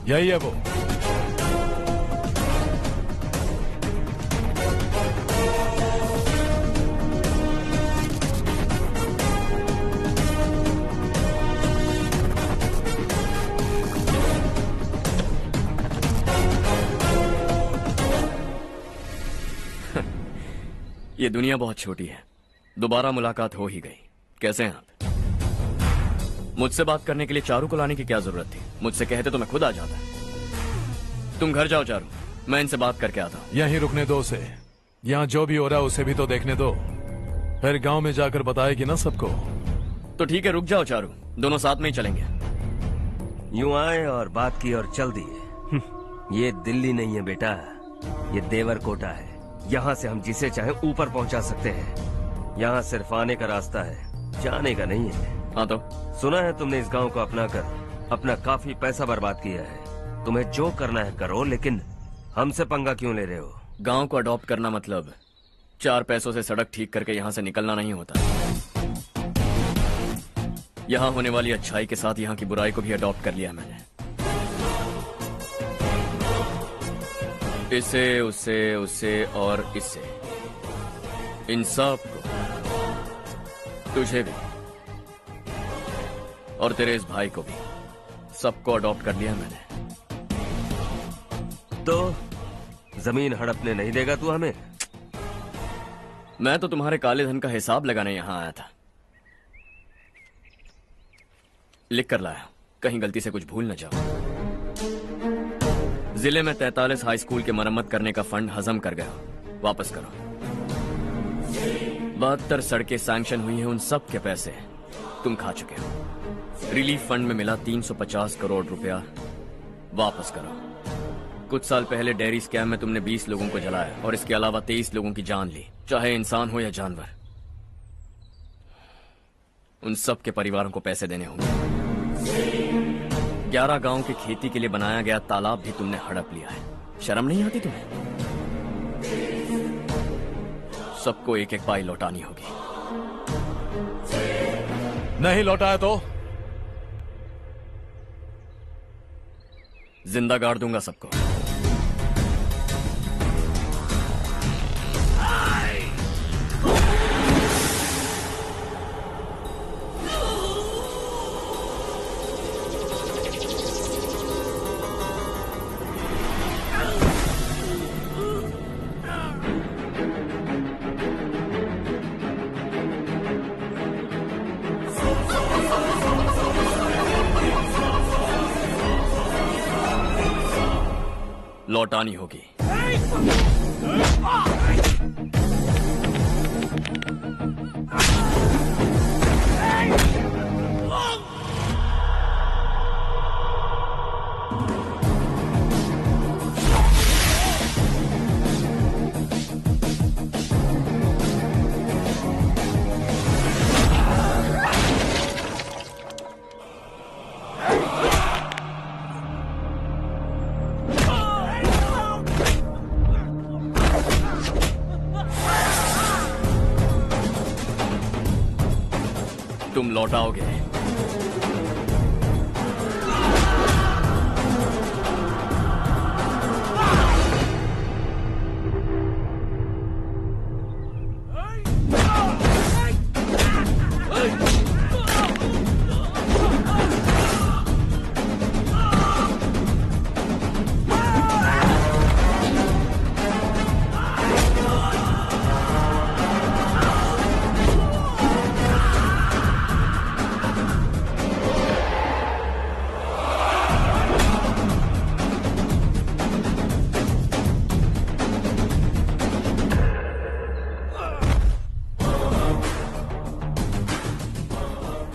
यही है वो। ये दुनिया बहुत छोटी है, दोबारा मुलाकात हो ही गई। कैसे हैं आप? मुझसे बात करने के लिए चारू को लाने की क्या जरूरत थी? मुझसे कहते तो मैं खुद आ जाता। तुम घर जाओ चारू, मैं इनसे बात करके आता हूँ। यहीं रुकने दो उसे, यहाँ जो भी हो रहा है उसे भी तो देखने दो, फिर गांव में जाकर बताएगी ना सबको। तो ठीक है, रुक जाओ चारू, दोनों साथ में ही चलेंगे। यूं आए और बात की और चल दिए। ये दिल्ली नहीं है बेटा, ये देवरकोटा है। यहाँ से हम जिसे चाहे ऊपर पहुँचा सकते हैं। यहाँ सिर्फ आने का रास्ता है, जाने का नहीं है। हाँ तो सुना है तुमने इस गांव को अपना कर अपना काफी पैसा बर्बाद किया है। तुम्हें जो करना है करो, लेकिन हमसे पंगा क्यों ले रहे हो? गांव को अडॉप्ट करना मतलब 4 पैसों से सड़क ठीक करके यहाँ से निकलना नहीं होता। यहाँ होने वाली अच्छाई के साथ यहाँ की बुराई को भी अडॉप्ट कर लिया मैंने। इसे, उसे, उसे और इससे, इन सब को, तुझे भी और तेरे इस भाई को भी, सबको अडॉप्ट कर लिया मैंने। तो जमीन हड़पने नहीं देगा तू हमें? मैं तो तुम्हारे काले धन का हिसाब लगाने यहां आया था। लिख कर लाया, कहीं गलती से कुछ भूल न जाओ। जिले में 43 हाई स्कूल के मरम्मत करने का फंड हजम कर गया, वापस करो। 72 सड़कें सैंक्शन हुई हैं, उन सब के पैसे तुम खा चुके हो। रिलीफ फंड में मिला 350 करोड़ रुपया, वापस करो। कुछ साल पहले डेयरी स्कैम में तुमने 20 लोगों को जलाया और इसके अलावा 23 लोगों की जान ली, चाहे इंसान हो या जानवर। उन सब के परिवारों को पैसे देने होंगे। 11 गांव की खेती के लिए बनाया गया तालाब भी तुमने हड़प लिया है। शर्म नहीं आती तुम्हें? सबको एक एक पाई लौटानी होगी। नहीं लौटाया तो जिंदा गाड़ दूंगा सबको। लौटानी होगी। तुम लौटाओगे।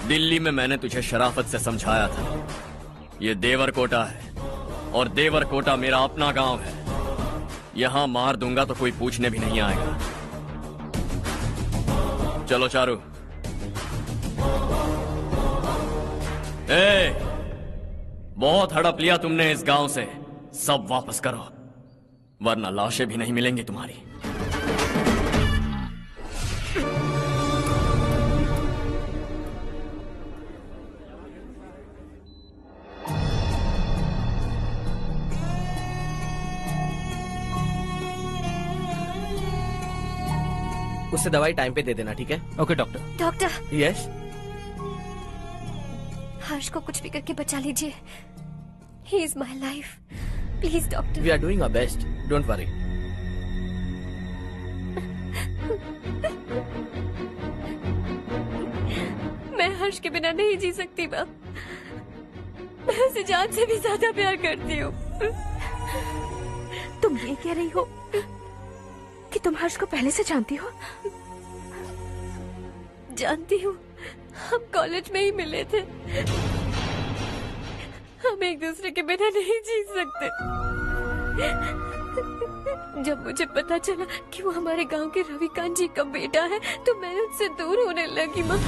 दिल्ली में मैंने तुझे शराफत से समझाया था, ये देवरकोटा है और देवरकोटा मेरा अपना गांव है। यहां मार दूंगा तो कोई पूछने भी नहीं आएगा। चलो चारू। बहुत हड़प लिया तुमने इस गांव से, सब वापस करो, वरना लाशें भी नहीं मिलेंगी तुम्हारी। उससे दवाई टाइम पे दे देना, ठीक है? Okay doctor. Doctor. Yes. Harsh को कुछ भी करके बचा लीजिए। He is my life, please doctor. We are doing our best, don't worry. Harsh के बिना नहीं जी सकती माँ। मैं उसे जान से भी ज्यादा प्यार करती हूँ। तुम ये कह रही हो कि तुम हर्ष को पहले से जानती हो? जानती हूँ, हम कॉलेज में ही मिले थे। हम एक दूसरे के बिना नहीं जी सकते। जब मुझे पता चला कि वो हमारे गांव के रविकांत जी का बेटा है तो मैं उनसे दूर होने लगी माँ।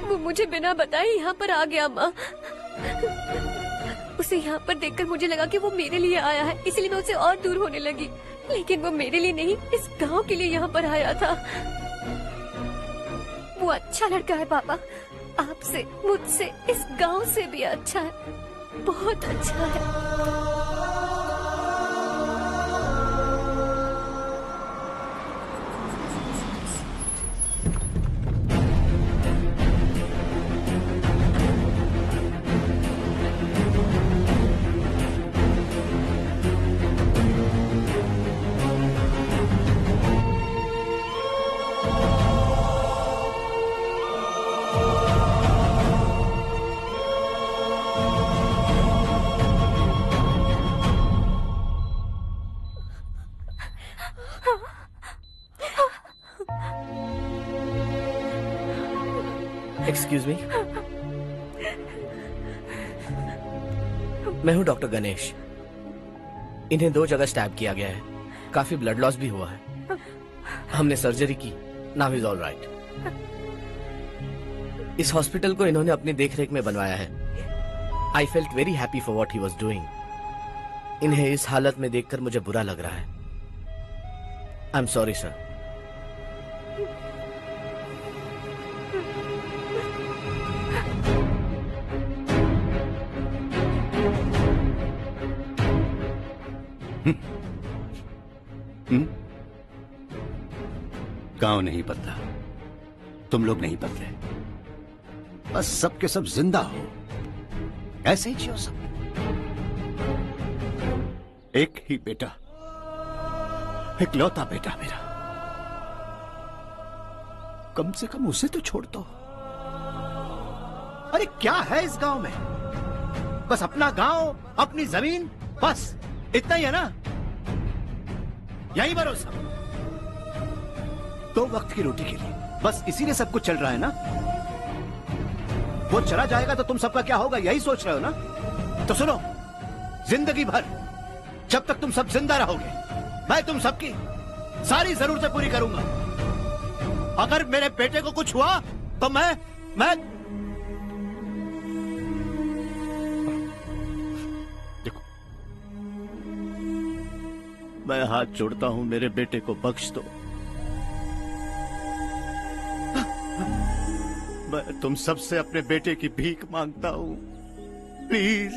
वो मुझे बिना बताए यहाँ पर आ गया माँ। उसे यहाँ पर देखकर मुझे लगा कि वो मेरे लिए आया है, इसलिए मैं उससे और दूर होने लगी। लेकिन वो मेरे लिए नहीं, इस गांव के लिए यहाँ पर आया था। वो अच्छा लड़का है पापा, आपसे, मुझसे, इस गांव से भी अच्छा है, बहुत अच्छा है। एक्सक्यूज मी, मैं हूं डॉक्टर गणेश। इन्हें 2 जगह स्टैब किया गया है, काफी ब्लड लॉस भी हुआ है। हमने सर्जरी की, नाउ इज ऑल राइट। इस हॉस्पिटल को इन्होंने अपनी देखरेख में बनवाया है। I felt very happy for what he was doing. इन्हें इस हालत में देखकर मुझे बुरा लग रहा है। I am sorry sir. गांव नहीं बदला, तुम लोग नहीं बदले, बस सब के सब जिंदा हो, ऐसे ही जियो सब। एक ही बेटा, इकलौता बेटा मेरा, कम से कम उसे तो छोड़ दो। अरे क्या है इस गांव में? बस अपना गांव, अपनी जमीन, बस इतना ही है ना? यही भरोसा, 2 वक्त की रोटी के लिए, बस इसीलिए सब कुछ चल रहा है ना? वो चला जाएगा तो तुम सबका क्या होगा, यही सोच रहे हो ना? तो सुनो, जिंदगी भर जब तक तुम सब जिंदा रहोगे, मैं तुम सबकी सारी जरूरतें पूरी करूंगा। अगर मेरे बेटे को कुछ हुआ तो मैं देखो, मैं हाथ जोड़ता हूं, मेरे बेटे को बख्श दो। मैं तुम सबसे अपने बेटे की भीख मांगता हूं, प्लीज।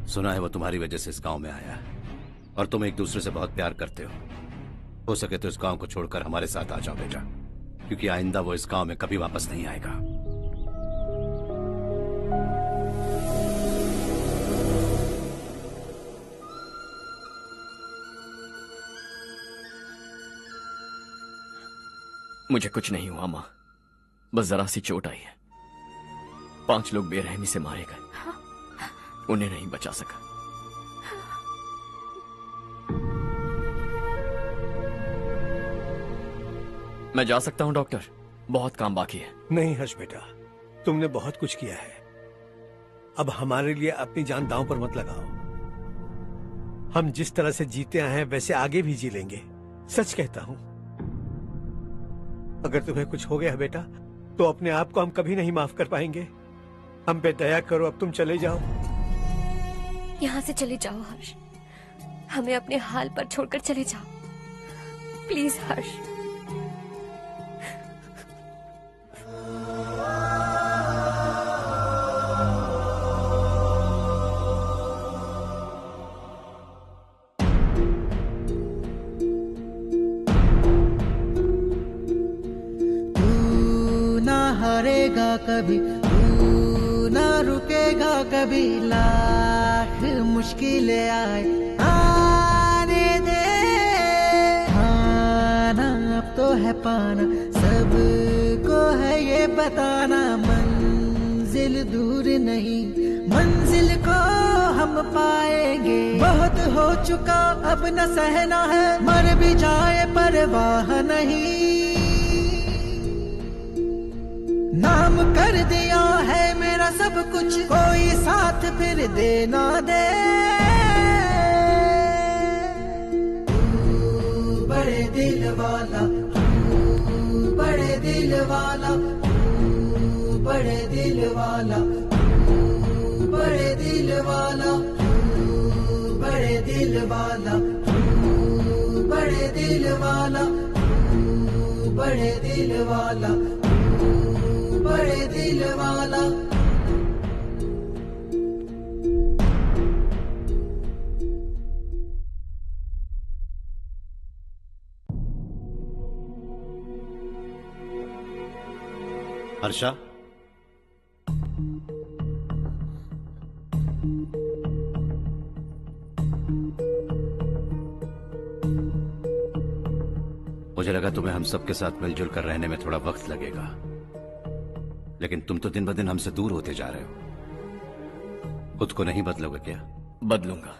सुना है वो तुम्हारी वजह से इस गांव में आया है और तुम एक दूसरे से बहुत प्यार करते हो सके तो इस गांव को छोड़कर हमारे साथ आ जाओ बेटा, क्योंकि आइंदा वो इस गांव में कभी वापस नहीं आएगा। मुझे कुछ नहीं हुआ माँ, बस जरा सी चोट आई है। 5 लोग बेरहमी से मारे गए, उन्हें नहीं बचा सका। मैं जा सकता हूं डॉक्टर, बहुत काम बाकी है। नहीं हर्ष बेटा, तुमने बहुत कुछ किया है, अब हमारे लिए अपनी जान दांव पर मत लगाओ। हम जिस तरह से जीते आए हैं वैसे आगे भी जी लेंगे, सच कहता हूं। अगर तुम्हें कुछ हो गया बेटा तो अपने आप को हम कभी नहीं माफ कर पाएंगे। हम पे दया करो, अब तुम चले जाओ। यहाँ से चले जाओ हर्ष, हमें अपने हाल पर छोड़कर चले जाओ, प्लीज हर्ष। हारेगा कभी, तू ना रुकेगा कभी, लाख मुश्किलें आए आने दे। खाना अब तो है पाना, सबको है ये बताना, मंजिल दूर नहीं, मंजिल को हम पाएंगे। बहुत हो चुका अब न सहना है, मर भी जाए परवाह नहीं। नाम कर दिया है मेरा सब कुछ, कोई साथ फिर देना दे। तू बड़े दिल वाला, तू बड़े दिल वाला, तू बड़े दिल वाला, तू बड़े दिल वाला, तू बड़े दिल वाला, तू बड़े दिल वाला, तू बड़े दिल वाला, बड़े दिल वाला। हर्षा, मुझे लगा तुम्हें हम सबके साथ मिलजुल कर रहने में थोड़ा वक्त लगेगा, लेकिन तुम तो दिन ब दिन हमसे दूर होते जा रहे हो। खुद को नहीं बदलोगे क्या? बदलूंगा।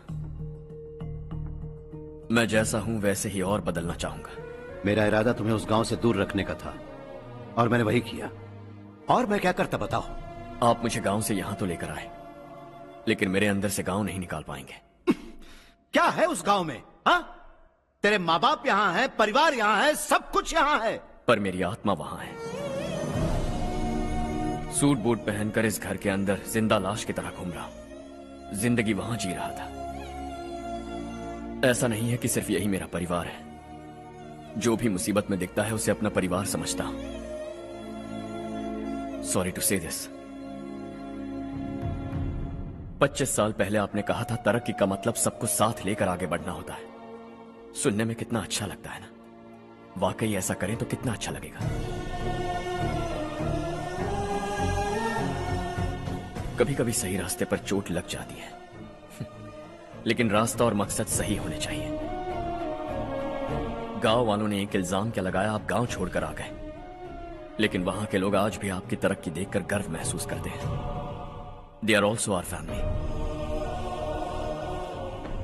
मैं जैसा हूं वैसे ही और बदलना चाहूंगा। मेरा इरादा तुम्हें उस गांव से दूर रखने का था और मैंने वही किया। और मैं क्या करता बताओ? आप मुझे गांव से यहां तो लेकर आए, लेकिन मेरे अंदर से गांव नहीं निकाल पाएंगे। क्या है उस गांव में? हाँ, तेरे माँ बाप यहां हैं, परिवार यहां है, सब कुछ यहां है, पर मेरी आत्मा वहां है। सूट बूट पहनकर इस घर के अंदर जिंदा लाश की तरह घूम रहा हूं। जिंदगी वहां जी रहा था। ऐसा नहीं है कि सिर्फ यही मेरा परिवार है। जो भी मुसीबत में दिखता है उसे अपना परिवार समझता हूं। सॉरी टू से दिस। 25 साल पहले आपने कहा था तरक्की का मतलब सबको साथ लेकर आगे बढ़ना होता है। सुनने में कितना अच्छा लगता है ना? वाकई ऐसा करें तो कितना अच्छा लगेगा। कभी कभी सही रास्ते पर चोट लग जाती है, लेकिन रास्ता और मकसद सही होने चाहिए। गांव वालों ने एक इल्जाम क्या लगाया, आप गांव छोड़कर आ गए, लेकिन वहां के लोग आज भी आपकी तरक्की देखकर गर्व महसूस करते हैं। They are also our family.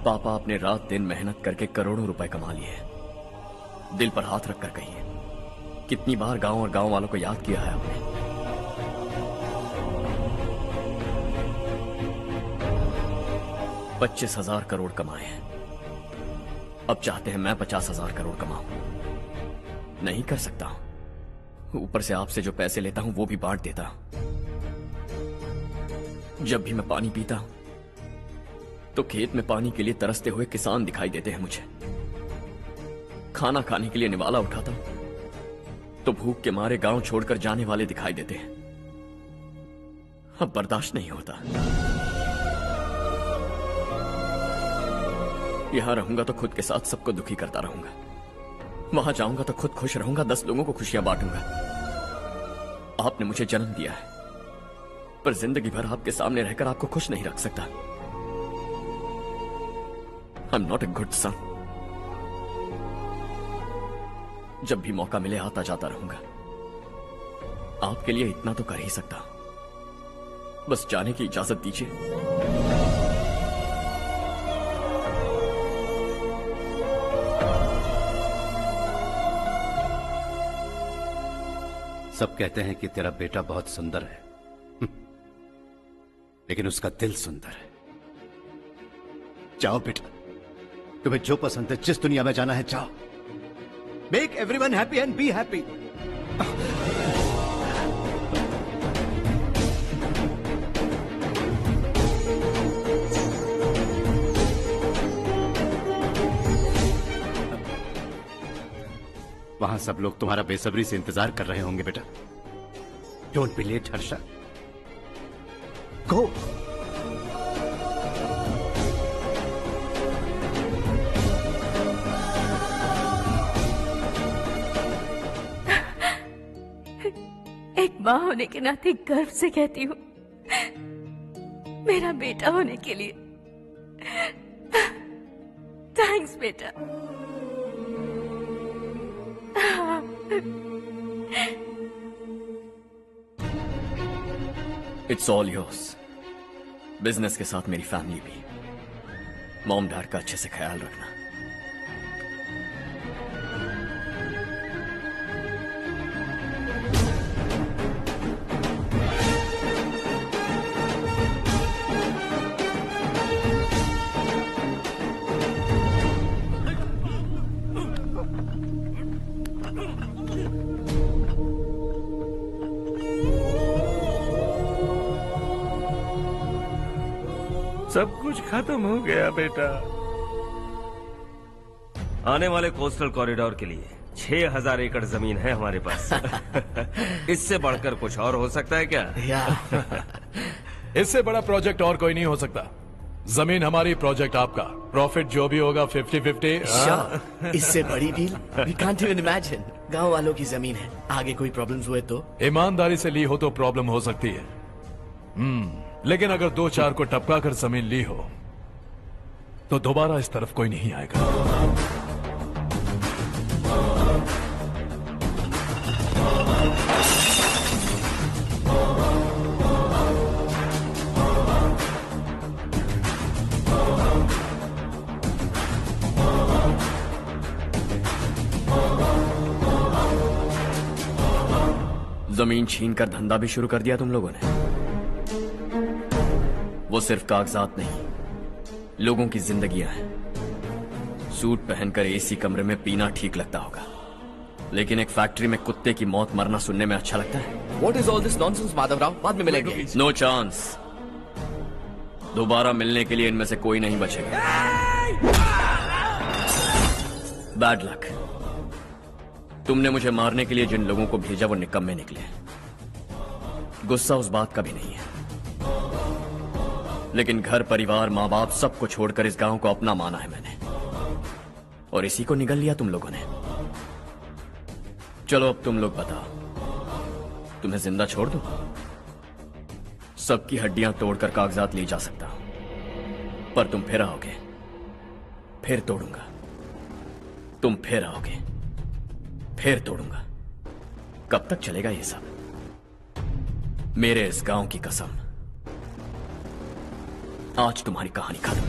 पापा आपने रात दिन मेहनत करके करोड़ों रुपए कमा लिए हैं। दिल पर हाथ रखकर कहिए, कितनी बार गांव और गांव वालों को याद किया है आपने? 25,000 करोड़ कमाए हैं। अब चाहते हैं मैं 50,000 करोड़ कमाऊं। नहीं कर सकता हूं। ऊपर से आपसे जो पैसे लेता हूं वो भी बांट देता हूं। जब भी मैं पानी पीता हूं तो खेत में पानी के लिए तरसते हुए किसान दिखाई देते हैं मुझे। खाना खाने के लिए निवाला उठाता हूं तो भूख के मारे गांव छोड़कर जाने वाले दिखाई देते हैं। अब बर्दाश्त नहीं होता। यहां रहूंगा तो खुद के साथ सबको दुखी करता रहूंगा। वहां जाऊंगा तो खुद खुश रहूंगा, 10 लोगों को खुशियां बांटूंगा। आपने मुझे जन्म दिया है, पर जिंदगी भर आपके सामने रहकर आपको खुश नहीं रख सकता। I am not a good son. जब भी मौका मिले आता जाता रहूंगा। आपके लिए इतना तो कर ही सकता, बस जाने की इजाजत दीजिए। सब कहते हैं कि तेरा बेटा बहुत सुंदर है, लेकिन उसका दिल सुंदर है। जाओ बेटा, तुम्हें जो पसंद है, जिस दुनिया में जाना है जाओ। Make everyone happy and be happy. वहां सब लोग तुम्हारा बेसब्री से इंतजार कर रहे होंगे बेटा। डोंट बी लेट हर्षा, गो। एक माँ होने के नाते गर्व से कहती हूँ, मेरा बेटा होने के लिए। थैंक्स बेटा। It's all yours. बिजनेस के साथ मेरी फैमिली भी। मॉम डैड का अच्छे से ख्याल रखना। सब कुछ खत्म हो गया बेटा। आने वाले कोस्टल कॉरिडोर के लिए 6000 एकड़ जमीन है हमारे पास। इससे बढ़कर कुछ और हो सकता है क्या? इससे बड़ा प्रोजेक्ट और कोई नहीं हो सकता। जमीन हमारी, प्रोजेक्ट आपका। प्रॉफिट जो भी होगा 50-50। इससे बड़ी deal we can't even imagine. गांव वालों की जमीन है, आगे कोई प्रॉब्लम्स हुए तो? ईमानदारी से ली हो तो प्रॉब्लम हो सकती है, लेकिन अगर 2-4 को टपका कर जमीन ली हो तो दोबारा इस तरफ कोई नहीं आएगा। जमीन छीन कर धंधा भी शुरू कर दिया तुम लोगों ने। वो सिर्फ कागजात नहीं, लोगों की जिंदगियां हैं। सूट पहनकर एसी कमरे में पीना ठीक लगता होगा, लेकिन एक फैक्ट्री में कुत्ते की मौत मरना सुनने में अच्छा लगता है। What is all this nonsense, Madhavrao? बाद में मिलेंगे। No chance. दोबारा मिलने के लिए इनमें से कोई नहीं बचेगा। Bad luck. तुमने मुझे मारने के लिए जिन लोगों को भेजा वो निकम्मे निकले। गुस्सा उस बात का भी नहीं है, लेकिन घर परिवार माँ बाप सबको छोड़कर इस गांव को अपना माना है मैंने, और इसी को निगल लिया तुम लोगों ने। चलो अब तुम लोग बताओ, तुम्हें जिंदा छोड़ दूं? सबकी हड्डियां तोड़कर कागजात ले जा सकता हूं, पर तुम फिर आओगे, फिर तोड़ूंगा। तुम फिर आओगे, फिर तोड़ूंगा। कब तक चलेगा ये सब? मेरे इस गांव की कसम, आज तुम्हारी कहानी खत्म।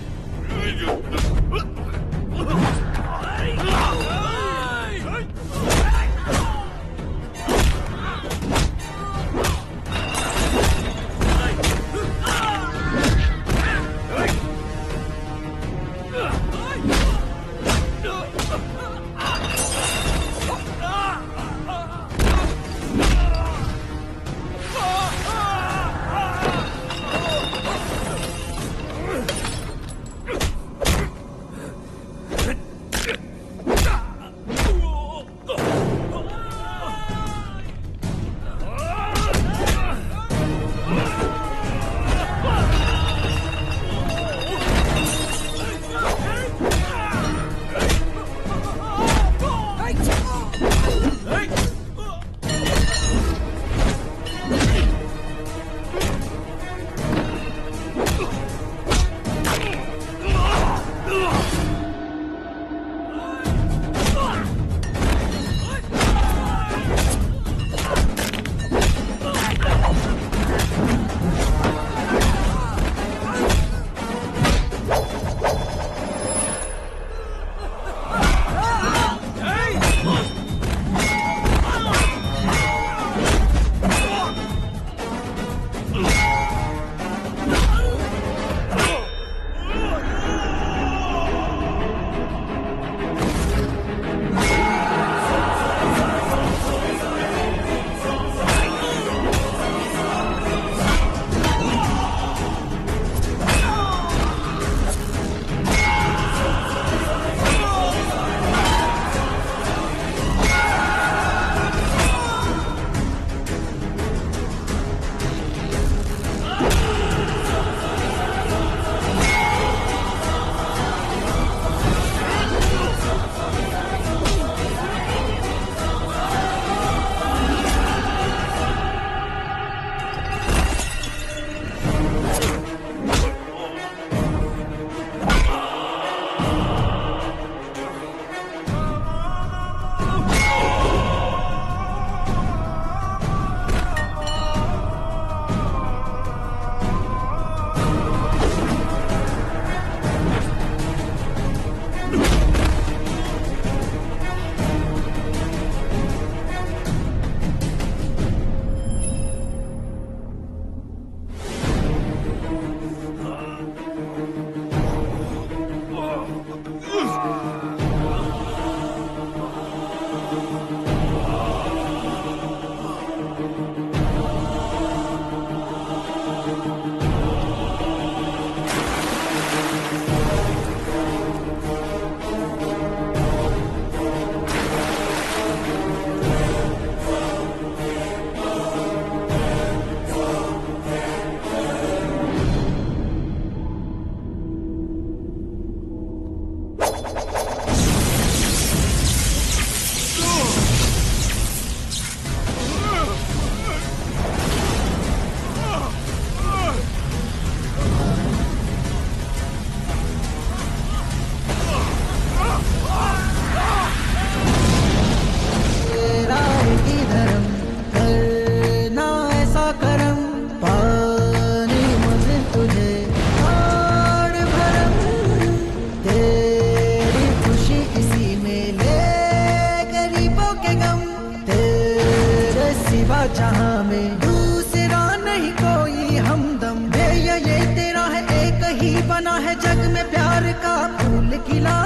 जहां में, दूसरा नहीं कोई हमदम। ये तेरा है, एक ही बना है जग में प्यार का फूल खिला।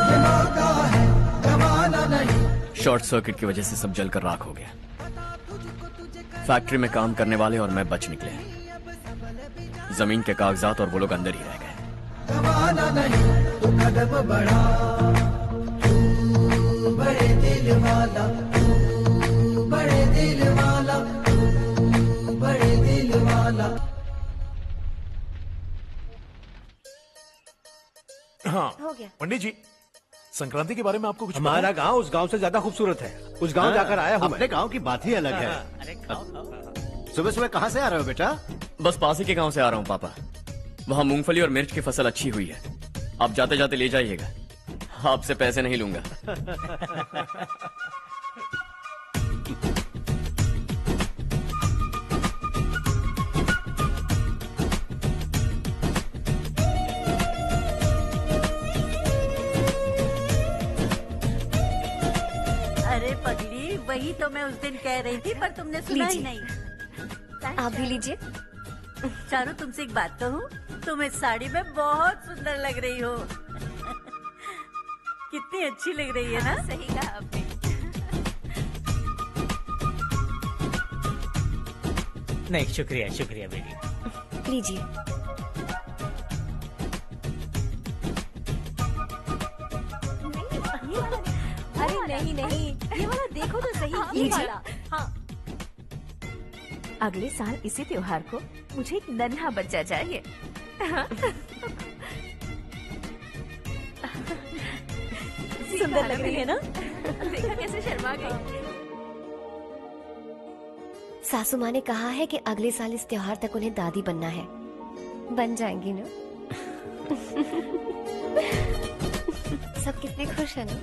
ये मौका है, गवाना नहीं। शॉर्ट सर्किट की वजह से सब जलकर राख हो गया। फैक्ट्री में काम करने वाले और मैं बच निकले। जमीन के कागजात और वो लोग अंदर ही रह गए। गवाना नहीं, तू कदम बढ़ा, तू बड़े दिल वाला, तू बड़े दिल वाला, तू बड़े दिल वाला। हाँ हो गया। पंडित जी, संक्रांति के बारे में आपको कुछ हमारा गांव उस गांव से ज्यादा खूबसूरत है। उस गांव जाकर आया हूँ। अपने गांव की बात ही अलग है। सुबह सुबह कहाँ से आ रहे हो बेटा? बस पास ही के गांव से आ रहा हूँ पापा। वहाँ मूंगफली और मिर्च की फसल अच्छी हुई है। आप जाते जाते ले जाइएगा। आपसे पैसे नहीं लूंगा। अरे पगली, वही तो मैं उस दिन कह रही थी पर तुमने सुना ही नहीं। आप भी लीजिए। चारू, तुमसे एक बात कहूँ, तुम इस साड़ी में बहुत सुंदर लग रही हो। कितनी अच्छी लग रही है ना? सही कहा आपने। नहीं, शुक्रिया शुक्रिया बेटी। लीजिए। अरे नहीं नहीं, ये वाला देखो तो सही। ये लीजिए। वाला। हाँ। अगले साल इसी त्योहार को मुझे एक नन्हा बच्चा चाहिए। सुंदर लग रही है ना? देखा कैसे शर्मा गई। सासू माँ ने कहा है कि अगले साल इस त्योहार तक उन्हें दादी बनना है। बन जाएंगी ना? सब कितने खुश है ना?